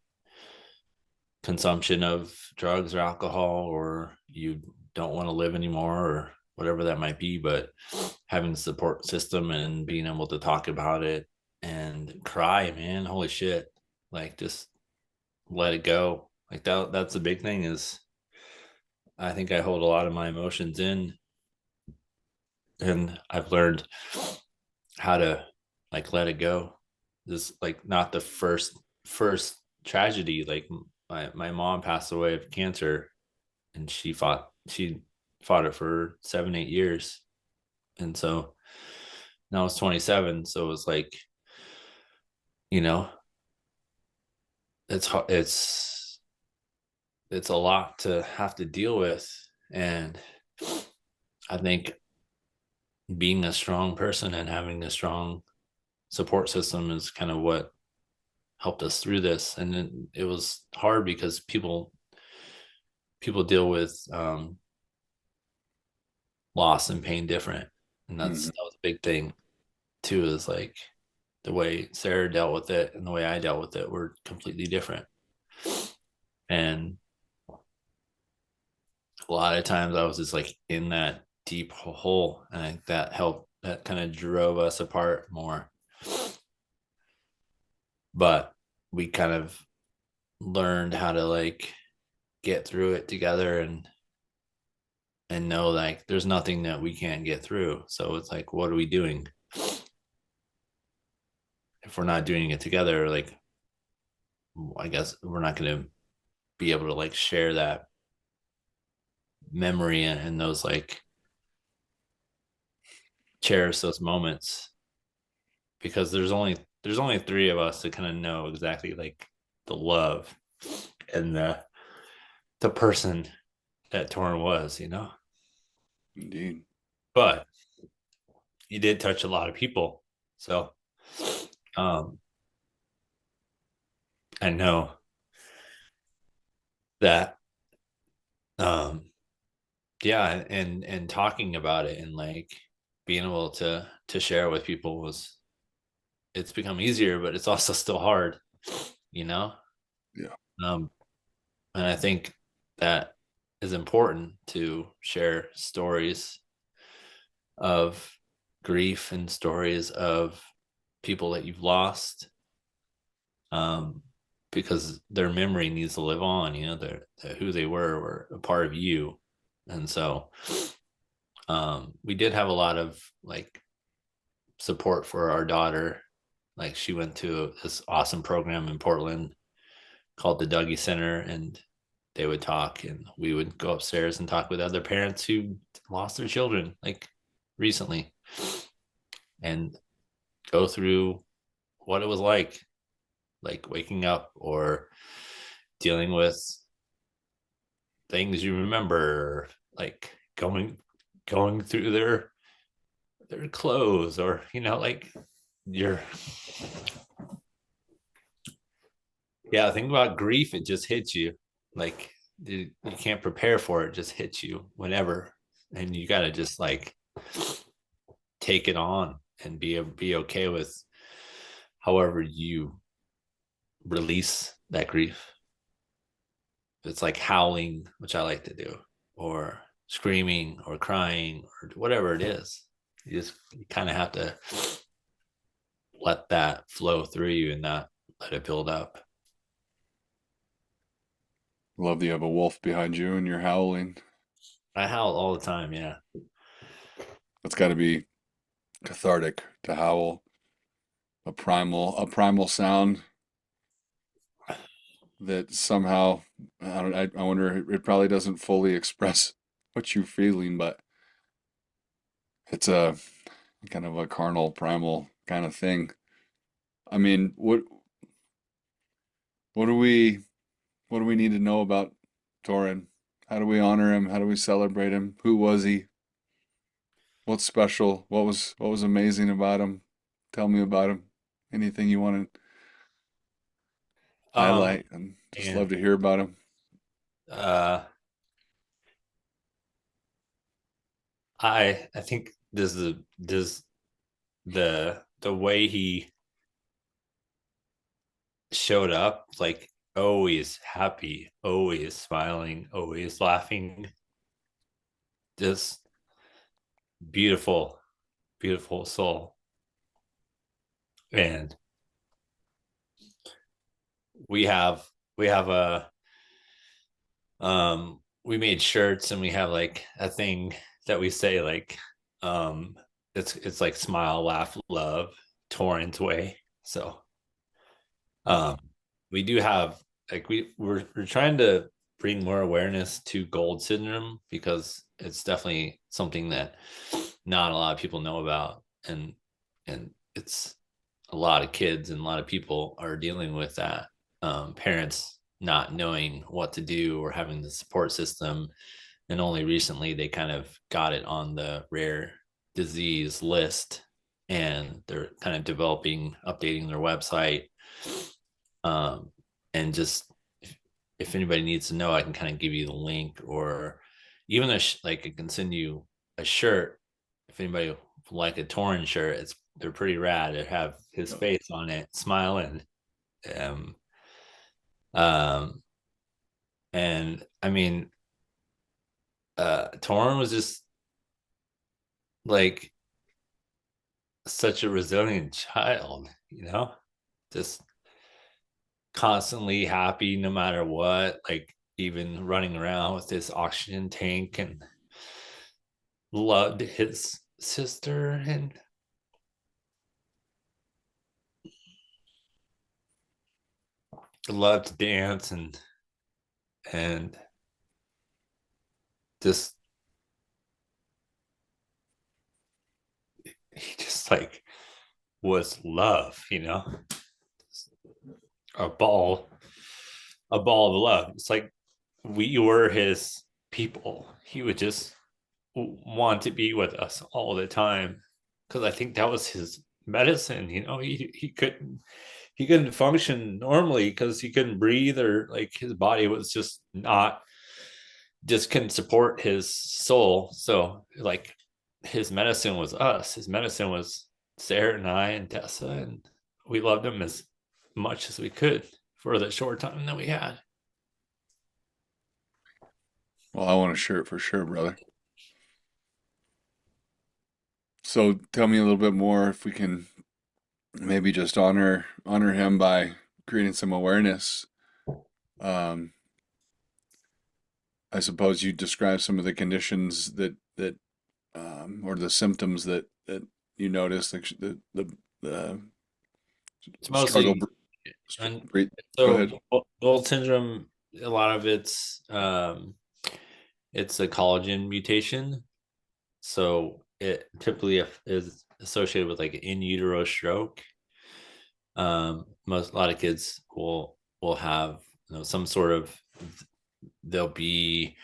consumption of drugs or alcohol, or you don't want to live anymore, or whatever that might be. But having a support system and being able to talk about it and cry, man, holy shit, like just let it go. Like that's the big thing is I think I hold a lot of my emotions in, and I've learned how to like let it go. This like not the first tragedy. Like my mom passed away of cancer, and she fought it for 7 8 years, and so now it's 27. So it was like, you know, it's a lot to have to deal with, and I think being a strong person and having a strong support system is kind of what helped us through this. And it was hard because people deal with loss and pain different, and Mhm. that was a big thing too. Is like the way Sarah dealt with it and the way I dealt with it were completely different. And a lot of times I was just like in that deep hole, and I think that helped, that kind of drove us apart more. But we kind of learned how to like get through it together, and know like there's nothing that we can't get through. So it's like, what are we doing if we're not doing it together? Like, I guess we're not going to be able to like share that memory, and those like cherish those moments, because there's only three of us that kind of know exactly like the love and the person that Torin was, Indeed. but he did touch a lot of people. So um I know that um yeah, and talking about it and like being able to share with people was, it's become easier, but it's also still hard, you know Yeah. um and I think that is important to share stories of grief and stories of people that you've lost, um because their memory needs to live on, they're who they were a part of you. And so we did have a lot of like support for our daughter. Like, she went to this awesome program in Portland called the Dougie Center, and they would talk, and we would go upstairs and talk with other parents who lost their children like recently, and go through what it was like waking up or dealing with things you remember, like going through their clothes, or like your yeah, think about grief, it just hits you like you can't prepare for it, just hits you whenever, and you got to just like take it on and be okay with however you release that grief. It's like howling, which I like to do, or screaming or crying or whatever it is. You kind of have to let that flow through you and not let it build up. Love that you have a wolf behind you and you're howling. I howl all the time. Yeah. That's got to be cathartic to howl. A primal sound that somehow, I wonder, it probably doesn't fully express what you're feeling, but it's a kind of a carnal, primal kind of thing. I mean, what do we what do we need to know about Torin? How do we honor him? How do we celebrate him? Who was he? What's special? What was amazing about him? Tell me about him. Anything you want to Um, highlight, and just love and to hear about him. uh, I think this the way he showed up, like always happy, always smiling, always laughing, just beautiful, beautiful soul. And we have we have we made shirts, and we have like a thing that we say like it's like smile, laugh, love, Torrance way. So um we do have like we're trying to bring more awareness to gold syndrome, because it's definitely something that not a lot of people know about, and it's a lot of kids and a lot of people are dealing with that, parents not knowing what to do or having the support system, and only recently they kind of got it on the rare disease list, and they're kind of developing, updating their website, um, and just if anybody needs to know, I can kind of give you the link, or even like I can send you a shirt if anybody would like a Torin shirt. They're pretty rad. They have his face on it, smiling. Um, um, And I mean, Torin was just like such a resilient child, just constantly happy no matter what, like even running around with this oxygen tank, and loved his sister and loved to dance, and just he just like was love, a ball a ball of love. It's like we were his people. He would just want to be with us all the time, because I think that was his medicine. He couldn't function normally because he couldn't breathe, or like his body was just couldn't support his soul. So like his medicine was us. His medicine was Sarah and I and Tessa, and we loved him as much as we could for the short time that we had. Well, I want a shirt for sure, brother. So tell me a little bit more if we can maybe just honor him by creating some awareness. Um, I suppose you describe some of the conditions that or the symptoms that you notice, like the It's struggle. mostly and Breathe. Go so ahead. gold syndrome. A lot of it's a collagen mutation, so it typically is associated with like an in utero stroke. A lot of kids will have some sort of, they'll be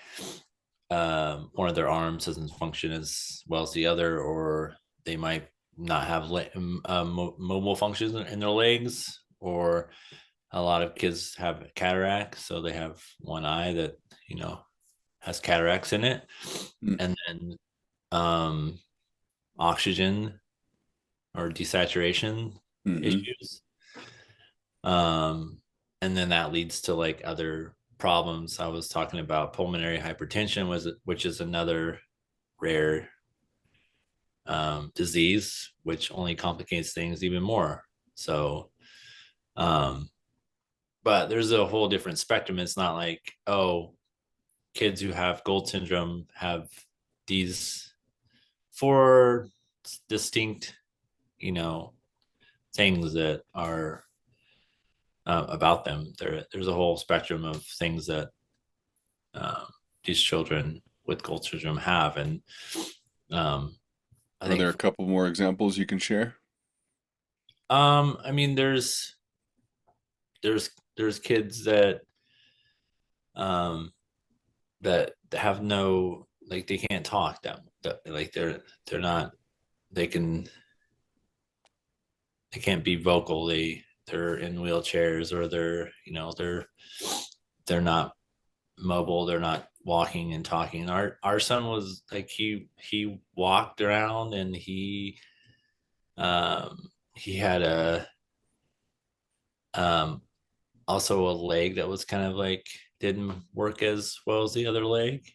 one of their arms doesn't function as well as the other, or they might not have mobile functions in their legs, or a lot of kids have cataracts, so they have one eye that you know has cataracts in it, and then um, oxygen or desaturation Mm-hmm. issues, um, and then that leads to like other problems. I was talking about pulmonary hypertension, which is another rare disease, which only complicates things even more. So, um, but there's a whole different spectrum. It's not like, oh, kids who have gold syndrome have these four distinct, you know, things that are about them. There's a whole spectrum of things that um, these children with gold syndrome have, and um, I Are there think, a couple more examples you can share? I mean, there's kids um, that have no, like they can't talk, that like they're not, they can they can't be vocal, they're in wheelchairs, or they're not mobile, they're not walking and talking. Our son was like, he walked around, and he had a um also a leg that was kind of like didn't work as well as the other leg,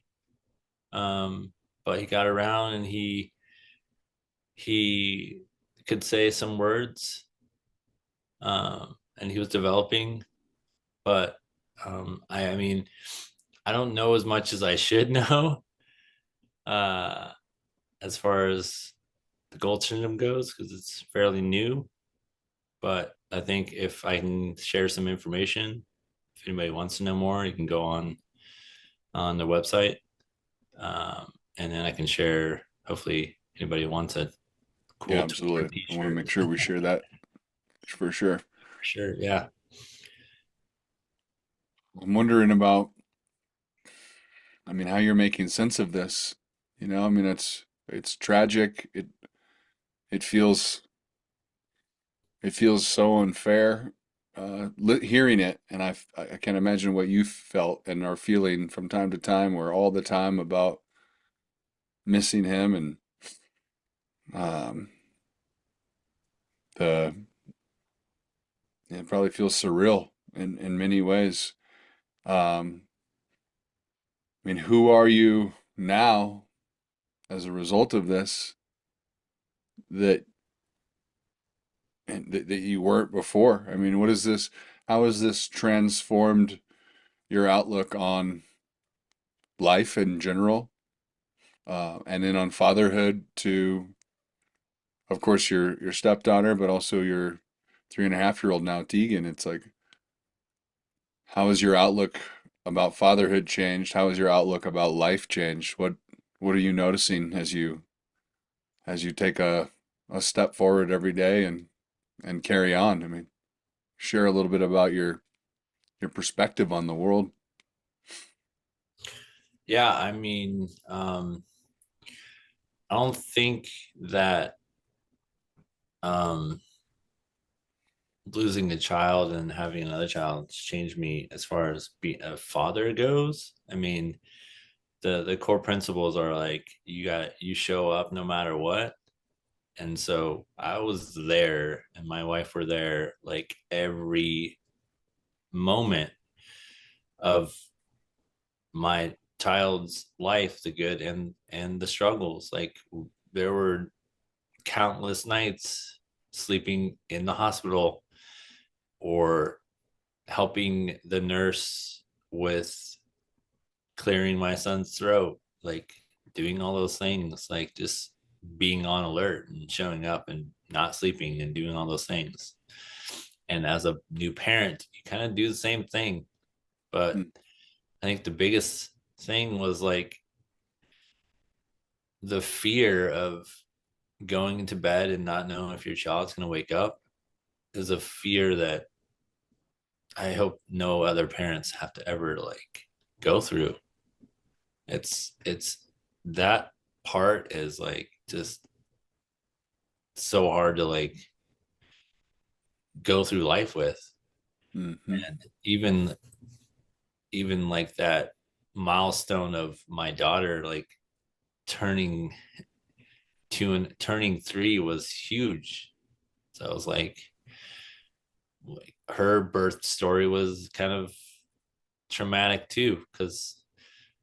but he got around, and he could say some words, and he was developing. But I mean, I don't know as much as I should know, uh, as far as the gold syndrome goes, because it's fairly new. But I think if I can share some information, if anybody wants to know more, you can go on the website, and then I can share. Hopefully, anybody wants a Yeah, cool absolutely. I want to T-shirt. make sure we share that for sure. For sure, yeah. I'm wondering about, I mean, how you're making sense of this. I mean, it's tragic. It feels it feels so unfair hearing it, and I can't imagine what you felt and are feeling from time to time, or all the time about missing him, and um, the it probably feels surreal in many ways. Um, I mean, who are you now as a result of this that that you weren't before? I mean, what is this? How has this transformed your outlook on life in general, and then on fatherhood to, of course, your stepdaughter, but also your 3.5-year old now, Tegan? It's like, how has your outlook about fatherhood changed? How has your outlook about life changed? What are you noticing as you take a step forward every day and carry on? I mean, share a little bit about your perspective on the world. Yeah, I mean, I don't think that um, losing a child and having another child has changed me as far as being a father goes. I mean, the core principles are like you show up no matter what. And so I was there and my wife were there like every moment of my child's life, the good and the struggles. Like there were countless nights sleeping in the hospital or helping the nurse with clearing my son's throat, like doing all those things, like just being on alert and showing up and not sleeping and doing all those things. And as a new parent, you kind of do the same thing. But Mm, I think the biggest thing was like the fear of going into bed and not knowing if your child's going to wake up is a fear that I hope no other parents have to ever like go through. It's that part is like just so hard to like go through life with. mm-hmm. And even like that milestone of my daughter like turning 2 and turning 3 was huge. So I was like her birth story was kind of traumatic too, because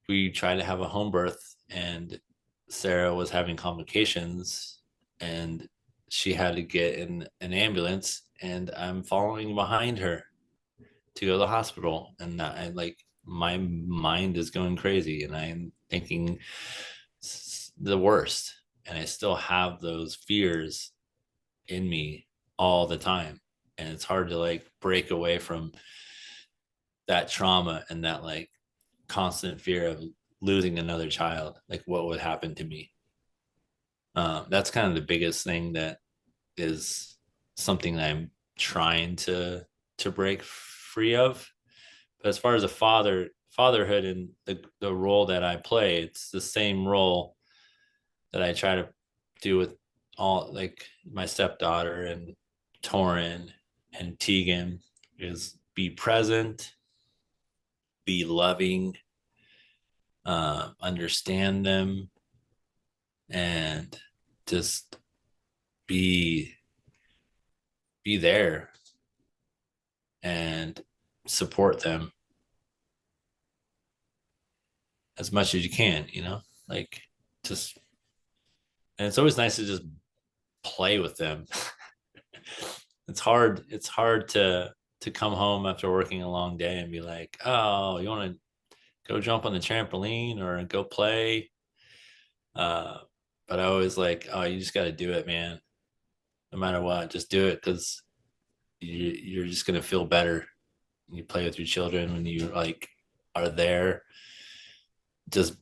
we tried to have a home birth and Sarah was having complications and she had to get in an ambulance and I'm following behind her to go to the hospital. And I like my mind is going crazy and I'm thinking the worst. And I still have those fears in me all the time. And it's hard to like break away from that trauma and that like constant fear of losing another child. Like what would happen to me? That's kind of the biggest thing that is something that I'm trying to break free of. But as far as fatherhood and the role that I play, it's the same role that I try to do with all like my stepdaughter and Torin and Tegan is be present, be loving, understand them, and just be be there and support them as much as you can, like just and it's always nice to just play with them. It's hard to come home after working a long day and be like, oh, you want to go jump on the trampoline or go play. uh but I always like, oh, you just got to do it, man. No matter what, just do it, because you're just gonna feel better when you play with your children, when you like are there just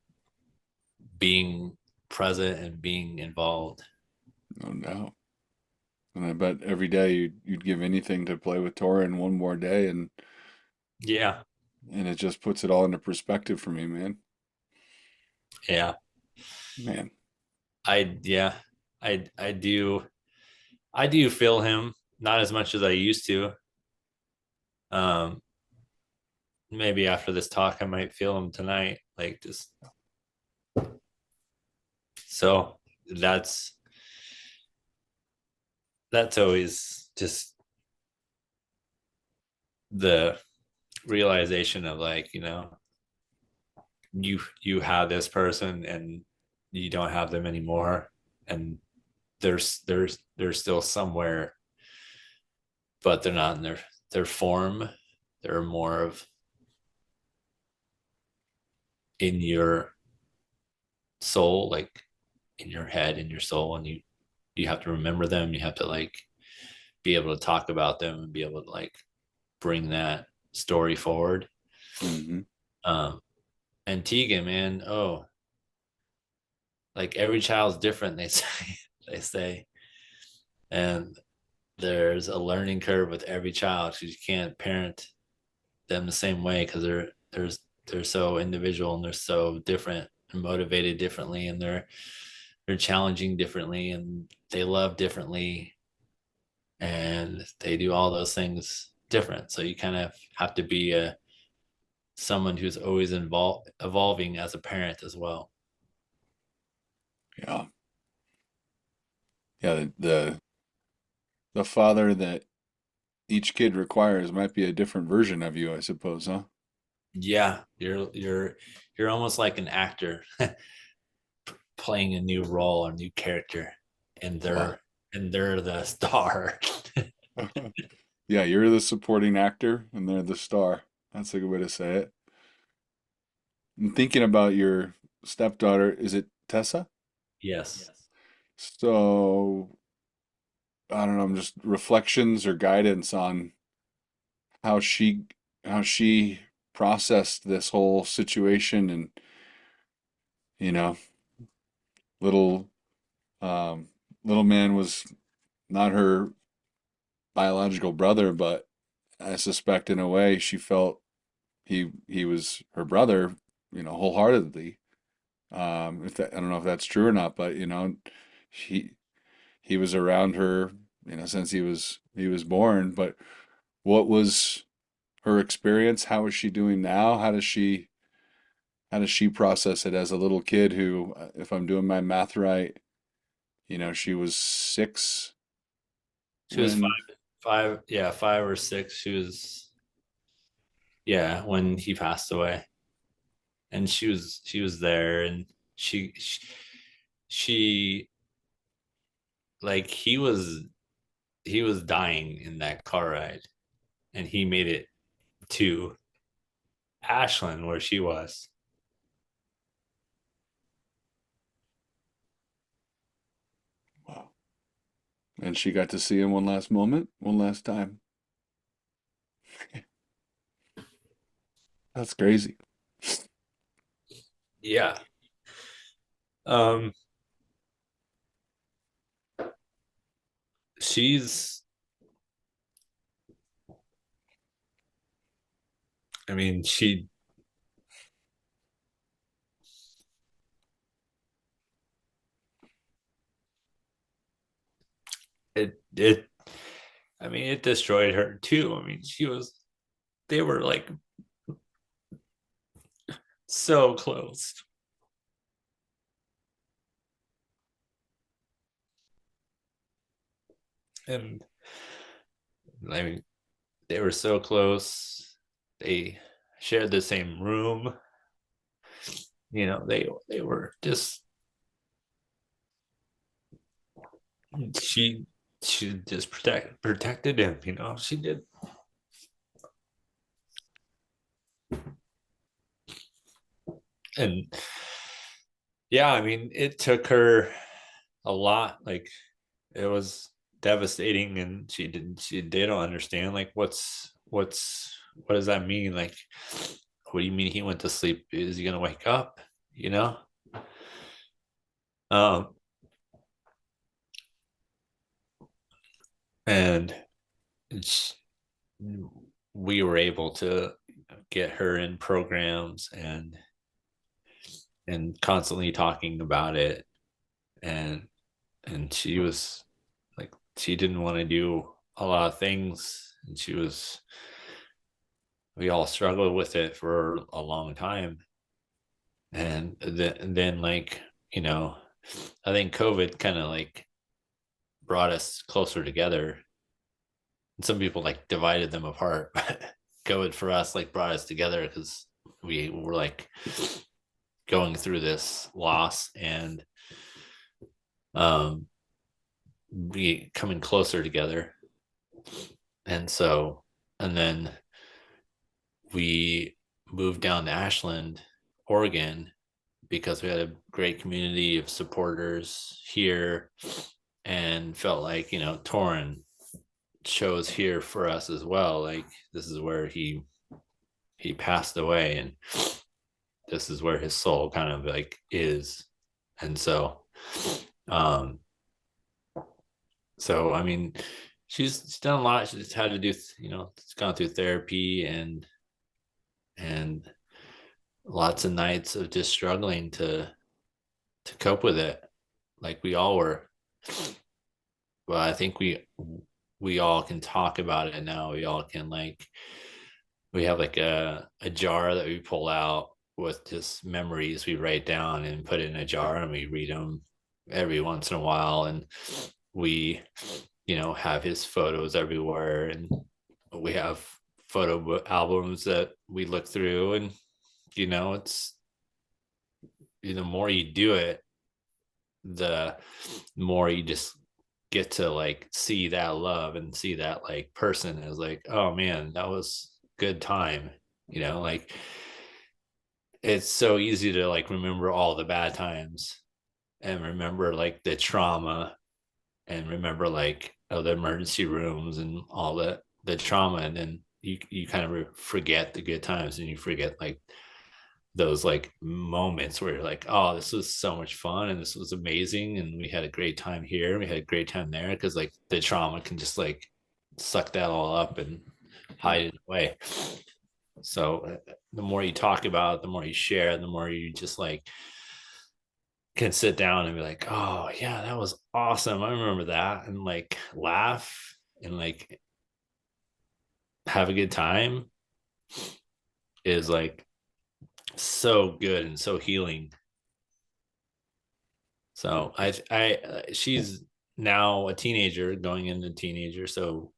being present and being involved. No doubt. And I bet every day you'd give anything to play with Torin one more day, Yeah, and it just puts it all into perspective for me, man. yeah. Man, Yeah, I do feel him, not as much as I used to. um Maybe after this talk I might feel him tonight, like just so that's always just the realization of like, you have this person and you don't have them anymore, and they're still somewhere, but they're not in their form. They're more of in your soul, like in your head, in your soul, and you have to remember them. You have to like be able to talk about them and be able to like bring that story forward. Mm-hmm. Um, and Tegan, man, oh, like every child's different. They say, they say, and there's a learning curve with every child because you can't parent them the same way because they're so individual and they're so different and motivated differently, and they're challenging differently, and they love differently, and they do all those things different. So you kind of have to be someone who's always evolving as a parent as well. Yeah. Yeah. The father that each kid requires might be a different version of you, I suppose, huh? Yeah, you're almost like an actor playing a new role, a new character, and Wow. they're the star. Yeah, you're the supporting actor and they're the star. That's a good way to say it. I'm thinking about your stepdaughter. Is it Tessa? Yes. So, I don't know, just reflections or guidance on how she processed this whole situation and, you know, little um little man was not her biological brother, but I suspect in a way she felt he was her brother, wholeheartedly. If that, I don't know if that's true or not, but he he was around her, since he was born. But what was her experience? How is she doing now? How does she process it as a little kid who, if I'm doing my math right, she was 6 She was when. five, yeah, 5 or 6. She was, yeah, when he passed away, and she was there, and she like he was dying in that car ride, and he made it to Ashland where she was. Wow. And she got to see him one last moment, one last time. That's crazy. Yeah. Um, she's, I mean, it I mean, it destroyed her too. I mean, they were like so close. And I mean, they were so close. They shared the same room. They were just, she she just protected him, she did. And yeah, I mean, it took her a lot. Like, it was devastating, and they don't understand like what does that mean? Like, what do you mean he went to sleep? Is he gonna wake up? You know? Um, and it's, we were able to get her in programs and constantly talking about it, and she was like, she didn't want to do a lot of things, and we all struggled with it for a long time. And then like, I think COVID kind of like brought us closer together, and some people like divided them apart. But COVID for us like brought us together because we were like going through this loss and um, be coming closer together. And so, and then we moved down to Ashland, Oregon, because we had a great community of supporters here and felt like, Torin chose here for us as well. Like this is where he passed away, and this is where his soul kind of like is. And um, so I mean, she's done a lot. She's had to do, she's gone through therapy and lots of nights of just struggling to cope with it, like we all were. But I think we all can talk about it now. We all can like we have like a jar that we pull out with just memories we write down and put in a jar, and we read them every once in a while. And we, have his photos everywhere, and we have photo albums that we look through. And it's the more you do it, the more you just get to like see that love and see that like person as like, oh man, that was good time. Like it's so easy to like remember all the bad times and remember like the trauma and remember like, oh, the emergency rooms and all the trauma, and then you kind of forget the good times, and you forget like those like moments where you're like, oh, this was so much fun and this was amazing and we had a great time here and we had a great time there, because like the trauma can just like suck that all up and hide it away. So the more you talk about it, the more you share, the more you just like can sit down and be like, oh yeah, that was awesome, I remember that, and like laugh and like have a good time is like so good and so healing. So she's now a teenager, going into teenager. So,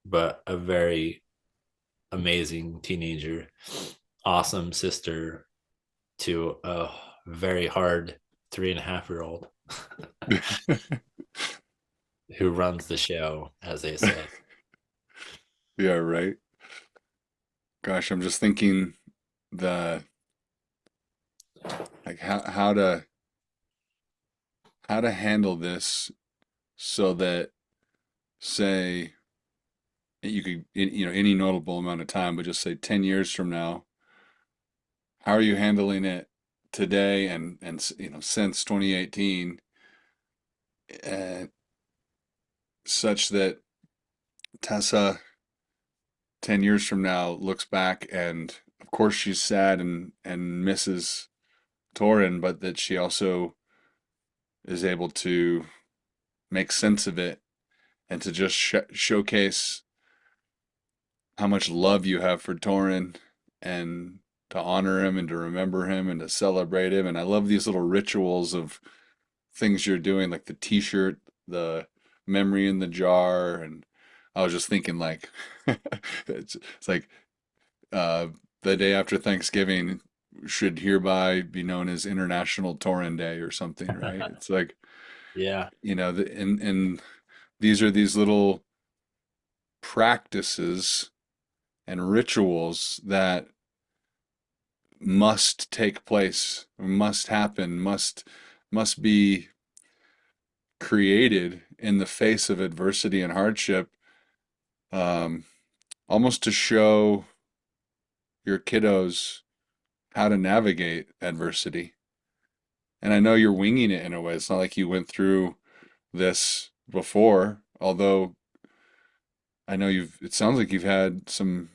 but a very amazing teenager, awesome sister to a very hard 3.5-year-old who runs the show, as they say. Yeah, right. Gosh, I'm just thinking the like how to handle this so that say you could any notable amount of time, but just say 10 years from now, how are you handling it today and since 2018, uh, such that Tessa 10 years from now looks back and of course she's sad and misses Torin, but that she also is able to make sense of it and to just showcase how much love you have for Torin and to honor him and to remember him and to celebrate him. And I love these little rituals of things you're doing, like the t-shirt, the memory in the jar. And I was just thinking like it's like uh, the day after Thanksgiving should hereby be known as International Torin Day or something, right? It's like, Yeah. and these are these little practices and rituals that must take place, must happen, must be created in the face of adversity and hardship, um, almost to show your kiddos how to navigate adversity. And I know you're winging it in a way. It's not like you went through this before, although I know it sounds like you've had some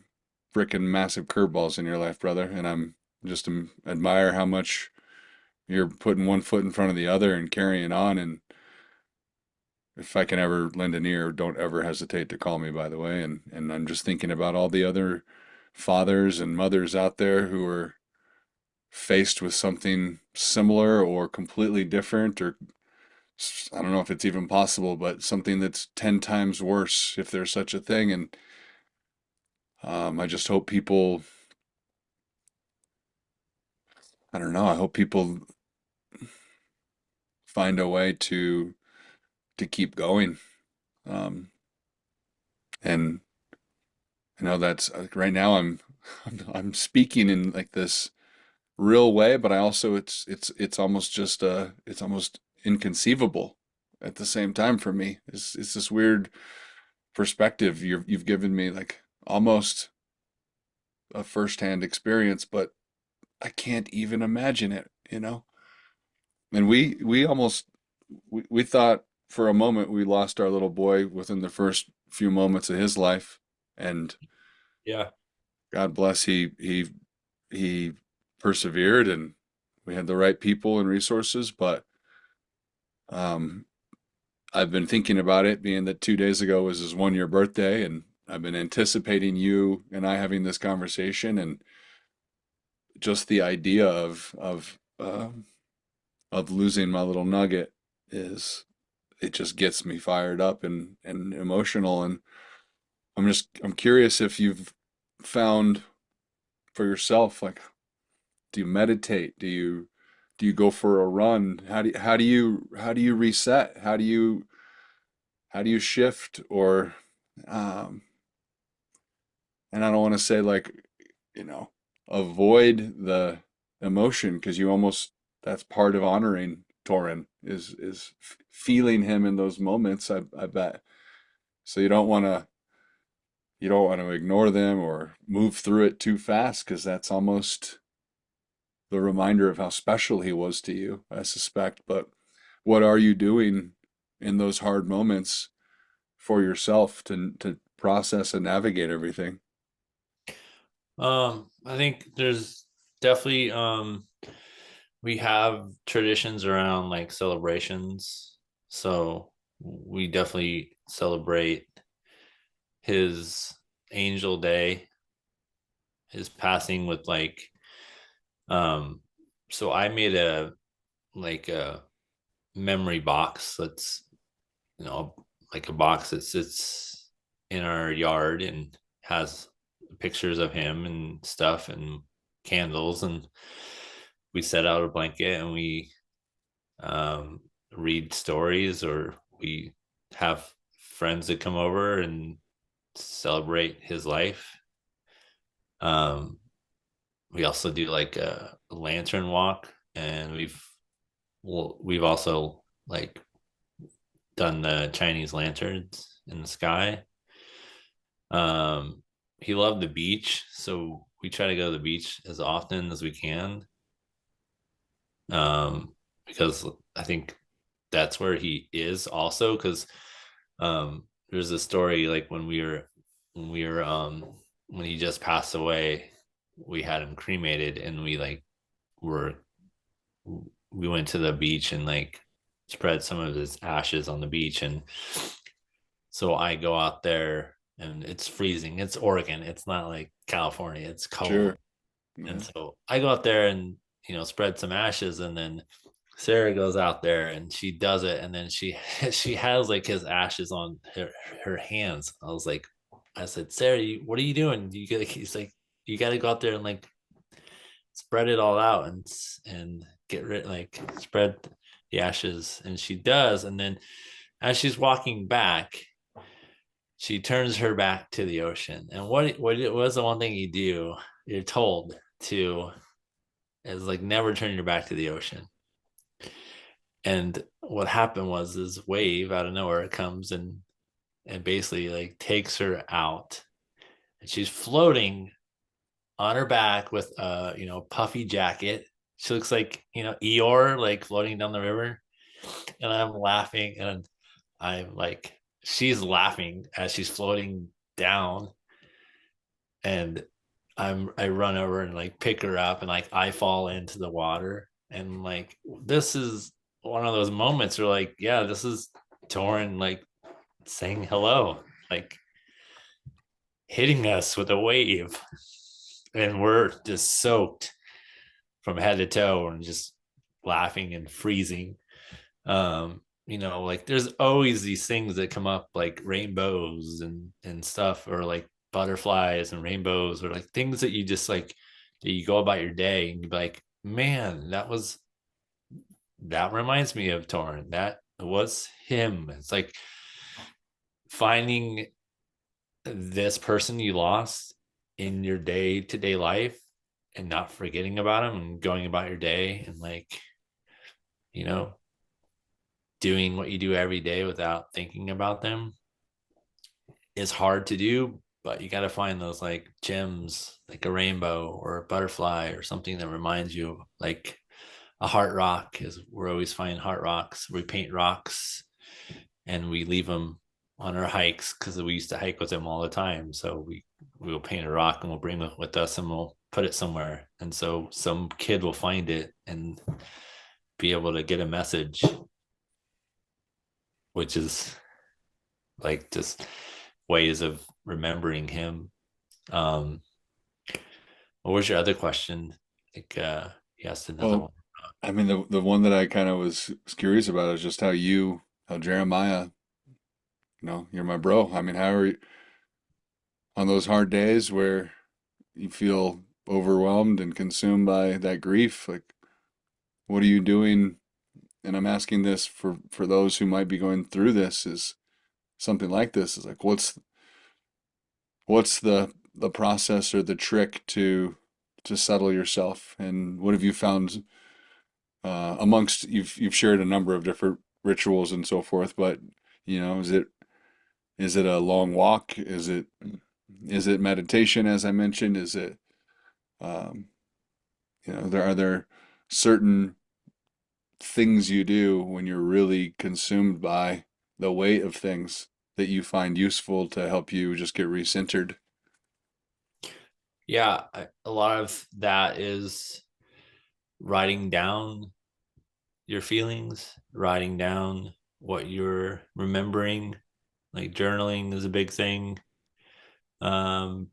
frickin' massive curveballs in your life, brother. And I'm just admire how much you're putting one foot in front of the other and carrying on. And if I can ever lend an ear, don't ever hesitate to call me, by the way. And I'm just thinking about all the other fathers and mothers out there who are faced with something similar or completely different, or I don't know if it's even possible, but something that's 10 times worse, if there's such a thing. And I just hope people I don't know. I hope people find a way to keep going. Um, and I know that's right now I'm speaking in like this real way, but I also it's almost just it's almost inconceivable at the same time for me. It's this weird perspective you've given me, like almost a firsthand experience, but I can't even imagine it, you know? And we almost we thought for a moment we lost our little boy within the first few moments of his life, and Yeah. God bless he persevered and we had the right people and resources, but um I've been thinking about it being that 2 days ago was his 1 year birthday, and I've been anticipating you and I having this conversation, and just the idea of losing my little nugget is it just gets me fired up and emotional. And I'm curious if you've found for yourself, like, do you meditate? Do you go for a run? How do you reset? How do you shift? Or um and I don't want to say like, you know, avoid the emotion, because you almost, that's part of honoring Torin is feeling him in those moments, I bet. So you don't want to ignore them or move through it too fast, because that's almost the reminder of how special he was to you, I suspect. But what are you doing in those hard moments for yourself to process and navigate everything? I think there's definitely we have traditions around like celebrations. So we definitely celebrate his angel day, his passing with like so I made a memory box that's, you know, like a box that sits in our yard and has pictures of him and stuff and candles, and we set out a blanket and we um, read stories, or we have friends that come over and celebrate his life. Um, we also do like a lantern walk, and we've also like done the Chinese lanterns in the sky. Um, he loved the beach, so we try to go to the beach as often as we can. Because I think that's where he is also. Because there's a story like when he just passed away, we had him cremated, and were we went to the beach and like spread some of his ashes on the beach. And so I go out there and it's freezing. It's Oregon. It's not like California. It's cold. Sure. And Yeah. so I go out there and, spread some ashes, and then Sarah goes out there and she does it, and then she she has like his ashes on her hands. I said, Sarah, what are you doing? He's like, you got to go out there and like spread it all out and get rid, like spread the ashes. And she does, and then as she's walking back, she turns her back to the ocean. And what was the one thing you do? You're told to is like never turn your back to the ocean. And what happened was this wave out of nowhere comes and basically like takes her out, and she's floating on her back with a puffy jacket. She looks like Eeyore, like floating down the river. And I'm laughing, and I'm like, she's laughing as she's floating down, and I run over and like pick her up, and like I fall into the water. And like this is one of those moments where like, yeah, this is Torin like saying hello, like hitting us with a wave, and we're just soaked from head to toe and just laughing and freezing. Like there's always these things that come up, like rainbows and stuff, or like butterflies and rainbows, or like things that you just like that you go about your day and you be like, man, that reminds me of Torin. That was him. It's like finding this person you lost in your day-to-day life and not forgetting about him and going about your day and like, you know, doing what you do every day without thinking about them is hard to do, but you got to find those like gems, like a rainbow or a butterfly or something that reminds you, like a heart rock. Is we're always finding heart rocks. We paint rocks and we leave them on our hikes because we used to hike with them all the time. So we'll paint a rock and we'll bring it with us and we'll put it somewhere. And so some kid will find it and be able to get a message, which is like just ways of remembering him. Um, what was your other question? Like he asked another Well, one. I mean, the one that I kind of was curious about is just how Jeremiah, you're my bro. I mean, how are you on those hard days where you feel overwhelmed and consumed by that grief? Like, what are you doing? And I'm asking this for those who might be going through this, is something like this, is like, what's the process or the trick to settle yourself? And what have you found amongst you've shared a number of different rituals and so forth, but is it a long walk? Is it meditation, as I mentioned? Is it um, are there certain things you do when you're really consumed by the weight of things that you find useful to help you just get recentered? Yeah, a lot of that is writing down your feelings, writing down what you're remembering. Like journaling is a big thing.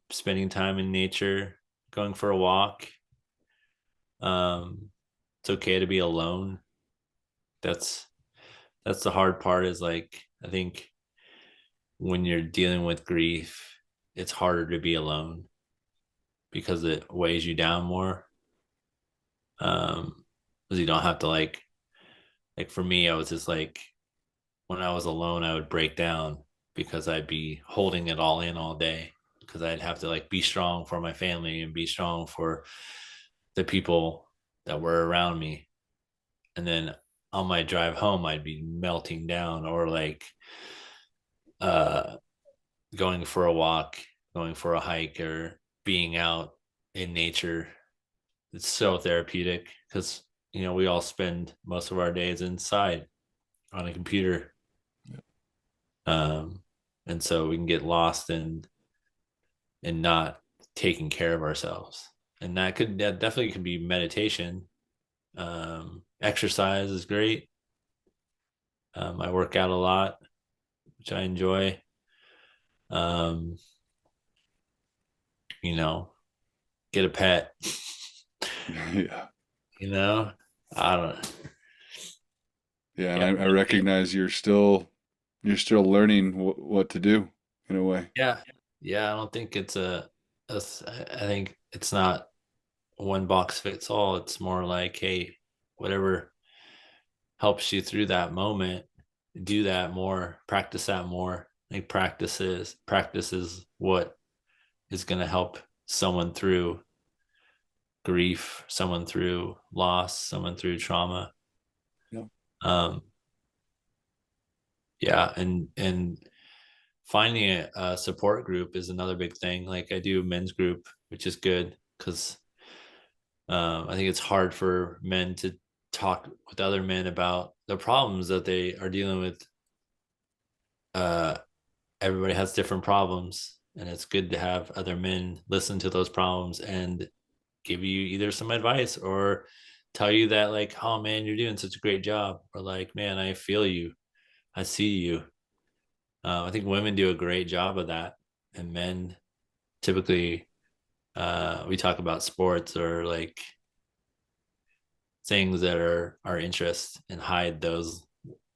Spending time in nature, going for a walk. It's okay to be alone. That's that's the hard part. Is like I think when you're dealing with grief, it's harder to be alone because it weighs you down more. Because you don't have to like for me, I was just like when I was alone, I would break down because I'd be holding it all in all day because I'd have to like be strong for my family and be strong for the people that were around me. And then on my drive home, I'd be melting down or like uh, going for a walk, going for a hike, or being out in nature. It's so therapeutic because, we all spend most of our days inside on a computer. Um, and so we can get lost in not taking care of ourselves. And that definitely could be meditation. Exercise is great. I work out a lot, which I enjoy. Um, you know, get a pet. Yeah. you know, I don't. Yeah, and Yeah, I recognize you're still learning what to do in a way. yeah, yeah. I don't think it's I think it's not one box fits all. It's more like, hey, whatever helps you through that moment, do that more, practice that more. Like practice is what is going to help someone through grief, someone through loss, someone through trauma. Yeah. Um, yeah, and finding a support group is another big thing. Like I do a men's group, which is good because I think it's hard for men to talk with other men about the problems that they are dealing with. Uh, Everybody has different problems, and it's good to have other men listen to those problems and give you either some advice or tell you that like, oh man, you're doing such a great job, or like, man, I feel you, I see you. I think women do a great job of that, and men typically we talk about sports or like things that are our interests and hide those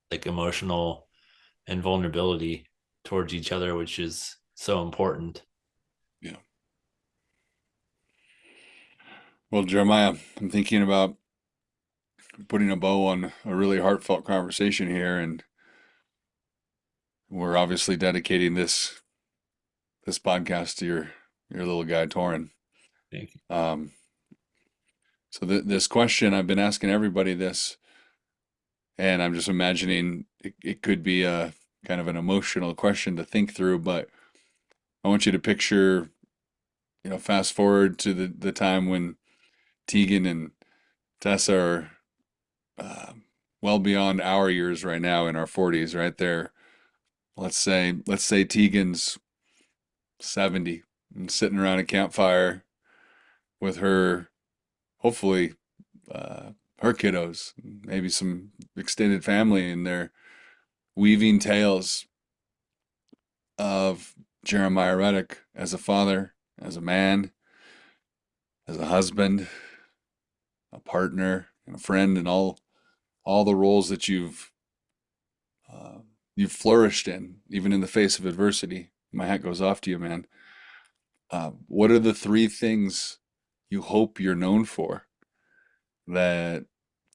like emotional and vulnerability towards each other, which is so important. Yeah. Well, Jeremiah, I'm thinking about putting a bow on a really heartfelt conversation here, and we're obviously dedicating this podcast to your little guy, Torin. Thank you. Um, so this question, I've been asking everybody this, and I'm just imagining it could be a kind of an emotional question to think through, but I want you to picture, fast forward to the time when Tegan and Tessa are uh, well beyond our years right now in our 40s, right there. Let's say Tegan's 70 and sitting around a campfire with her, hopefully, uh, her kiddos, maybe some extended family, and they're weaving tales of Jeremiah Reddick as a father, as a man, as a husband, a partner, and a friend, and all the roles that uh, you've flourished in, even in the face of adversity. My hat goes off to you, man. What are the three things you hope you're known for that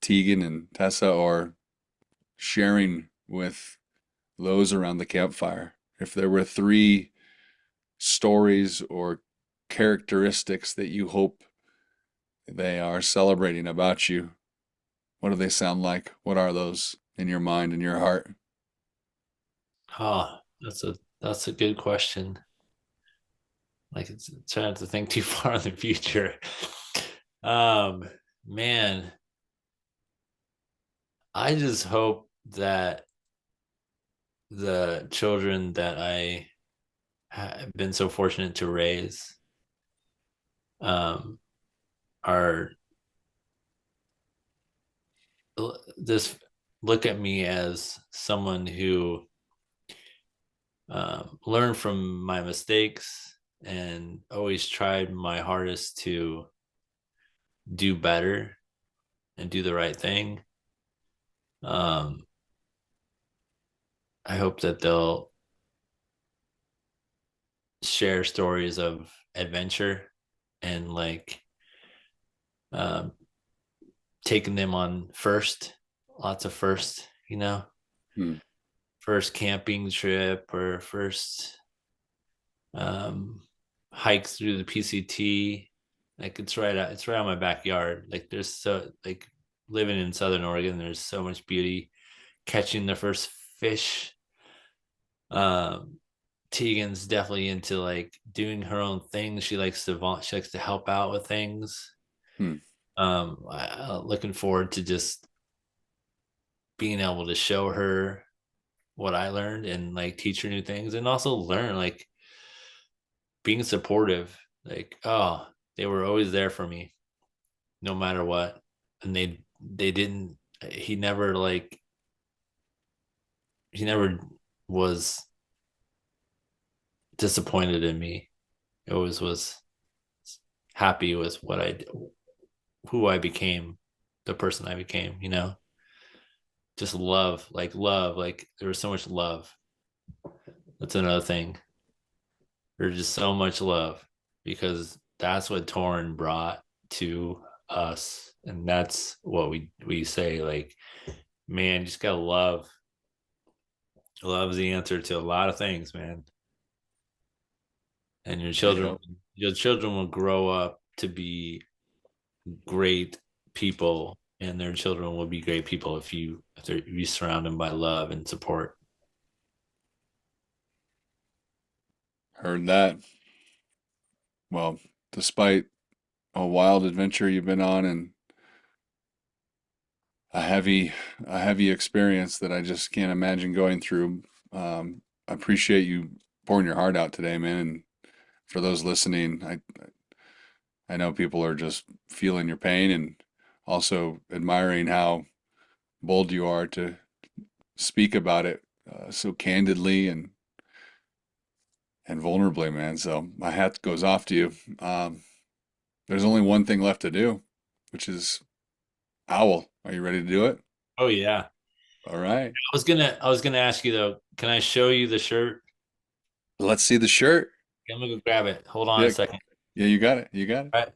Tegan and Tessa are sharing with those around the campfire? If there were three stories or characteristics that you hope they are celebrating about you, what do they sound like? What are those in your mind and your heart? Oh, that's a good question. Like it's trying to think too far in the future. Um, man, I just hope that the children that I have been so fortunate to raise um are this look at me as someone who learned from my mistakes and always tried my hardest to do better and do the right thing. Um, I hope that they'll share stories of adventure and like um, taking them on first, lots of first, Hmm. first camping trip or first um, hikes through the PCT. Like it's right on my backyard. Like there's so like living in Southern Oregon, there's so much beauty. Catching the first fish. Um, Tegan's definitely into like doing her own thing. She likes to help out with things. Hmm. Looking forward to just being able to show her what I learned and like teach her new things and also learn like being supportive. Like, oh, they were always there for me no matter what. And they didn't he never like he never was disappointed in me. It always was happy with who I became, the person I became, just love, like there was so much love. That's another thing. There's just so much love because that's what Torin brought to us. And that's what we say, like, man, you just gotta love. Love's the answer to a lot of things, man. And I hope. your children will grow up to be great people and their children will be great people if you surround them by love and support. Heard that. Well, despite a wild adventure you've been on and a heavy a heavy experience that I just can't imagine going through. I appreciate you pouring your heart out today, man. And for those listening, I know people are just feeling your pain and also admiring how bold you are to speak about it so candidly and vulnerably, man. So my hat goes off to you. There's only one thing left to do, which is owl. Are you ready to do it? Oh yeah. All right. I was gonna ask you though, can I show you the shirt? Let's see the shirt. I'm gonna go grab it. Hold on a Yeah, second. yeah, you got it. You got it. All right.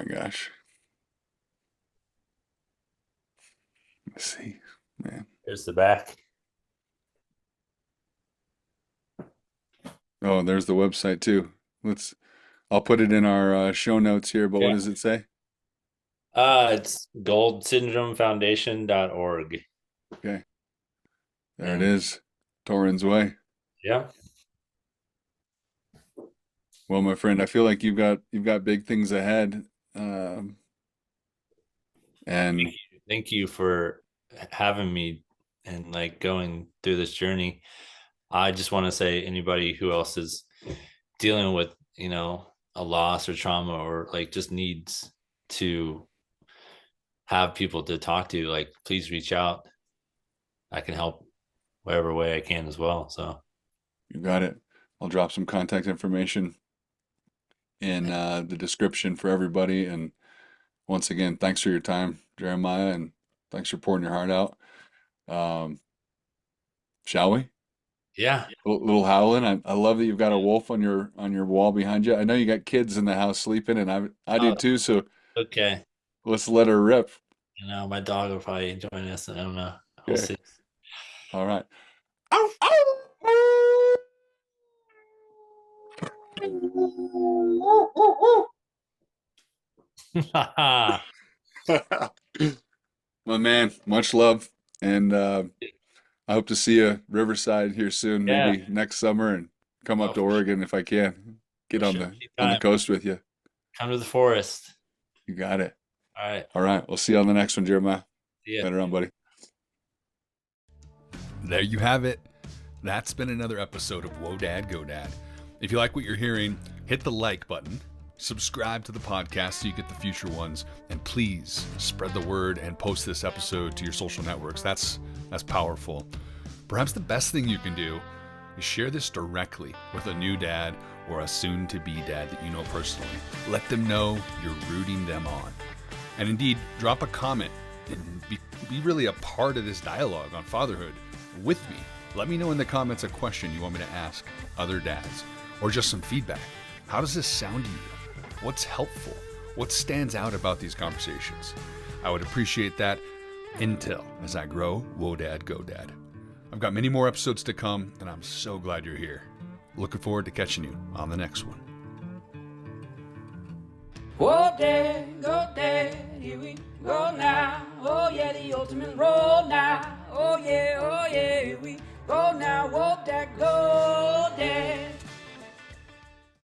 gosh. Let's see, man. There's the back. Oh, there's the website too. I'll put it in our show notes here, but what Yeah. does it say? It's goldsyndromefoundation.org. Okay, there it And is. Torin's Way. yeah. Well, my friend, I feel like you've got big things ahead. Um, and Thank you for having me and like going through this journey. I just want to say anybody who else is dealing with, a loss or trauma or like just needs to have people to talk to, like please reach out. I can help whatever way I can as well. So you got it. I'll drop some contact information in the description for everybody. And once again, thanks for your time, Jeremiah, and thanks for pouring your heart out. Shall we? yeah. Little howling. I love that you've got a wolf on your wall behind you. I know you got kids in the house sleeping, and I do Oh, too. So okay. let's let her rip. My dog will probably join us. I don't know. We'll Okay. see. All right. My man, much love, and I hope to see you Riverside here soon, Yeah. maybe next summer, and come Oh, up to for sure. Oregon if I can. Get For on sure. the Anytime. coast with you. Come to the forest. You got it. All right. All right, we'll see you on the next one, Jeremiah. See ya. Later on, buddy. There you have it. That's been another episode of Whoa Dad, Go Dad. If you like what you're hearing, hit the like button, subscribe to the podcast so you get the future ones, and please spread the word and post this episode to your social networks. That's powerful. Perhaps the best thing you can do is share this directly with a new dad or a soon-to-be dad that you know personally. Let them know you're rooting them on. And indeed, drop a comment and be really a part of this dialogue on fatherhood with me. Let me know in the comments a question you want me to ask other dads, or just some feedback. How does this sound to you? What's helpful? What stands out about these conversations? I would appreciate that intel as I grow Whoa Dad, Go Dad. I've got many more episodes to come, and I'm so glad you're here. Looking forward to catching you on the next one. Whoa, Dad, here we go now. Oh yeah, the ultimate roll now. Oh yeah, here we go now. Whoa, Dad, go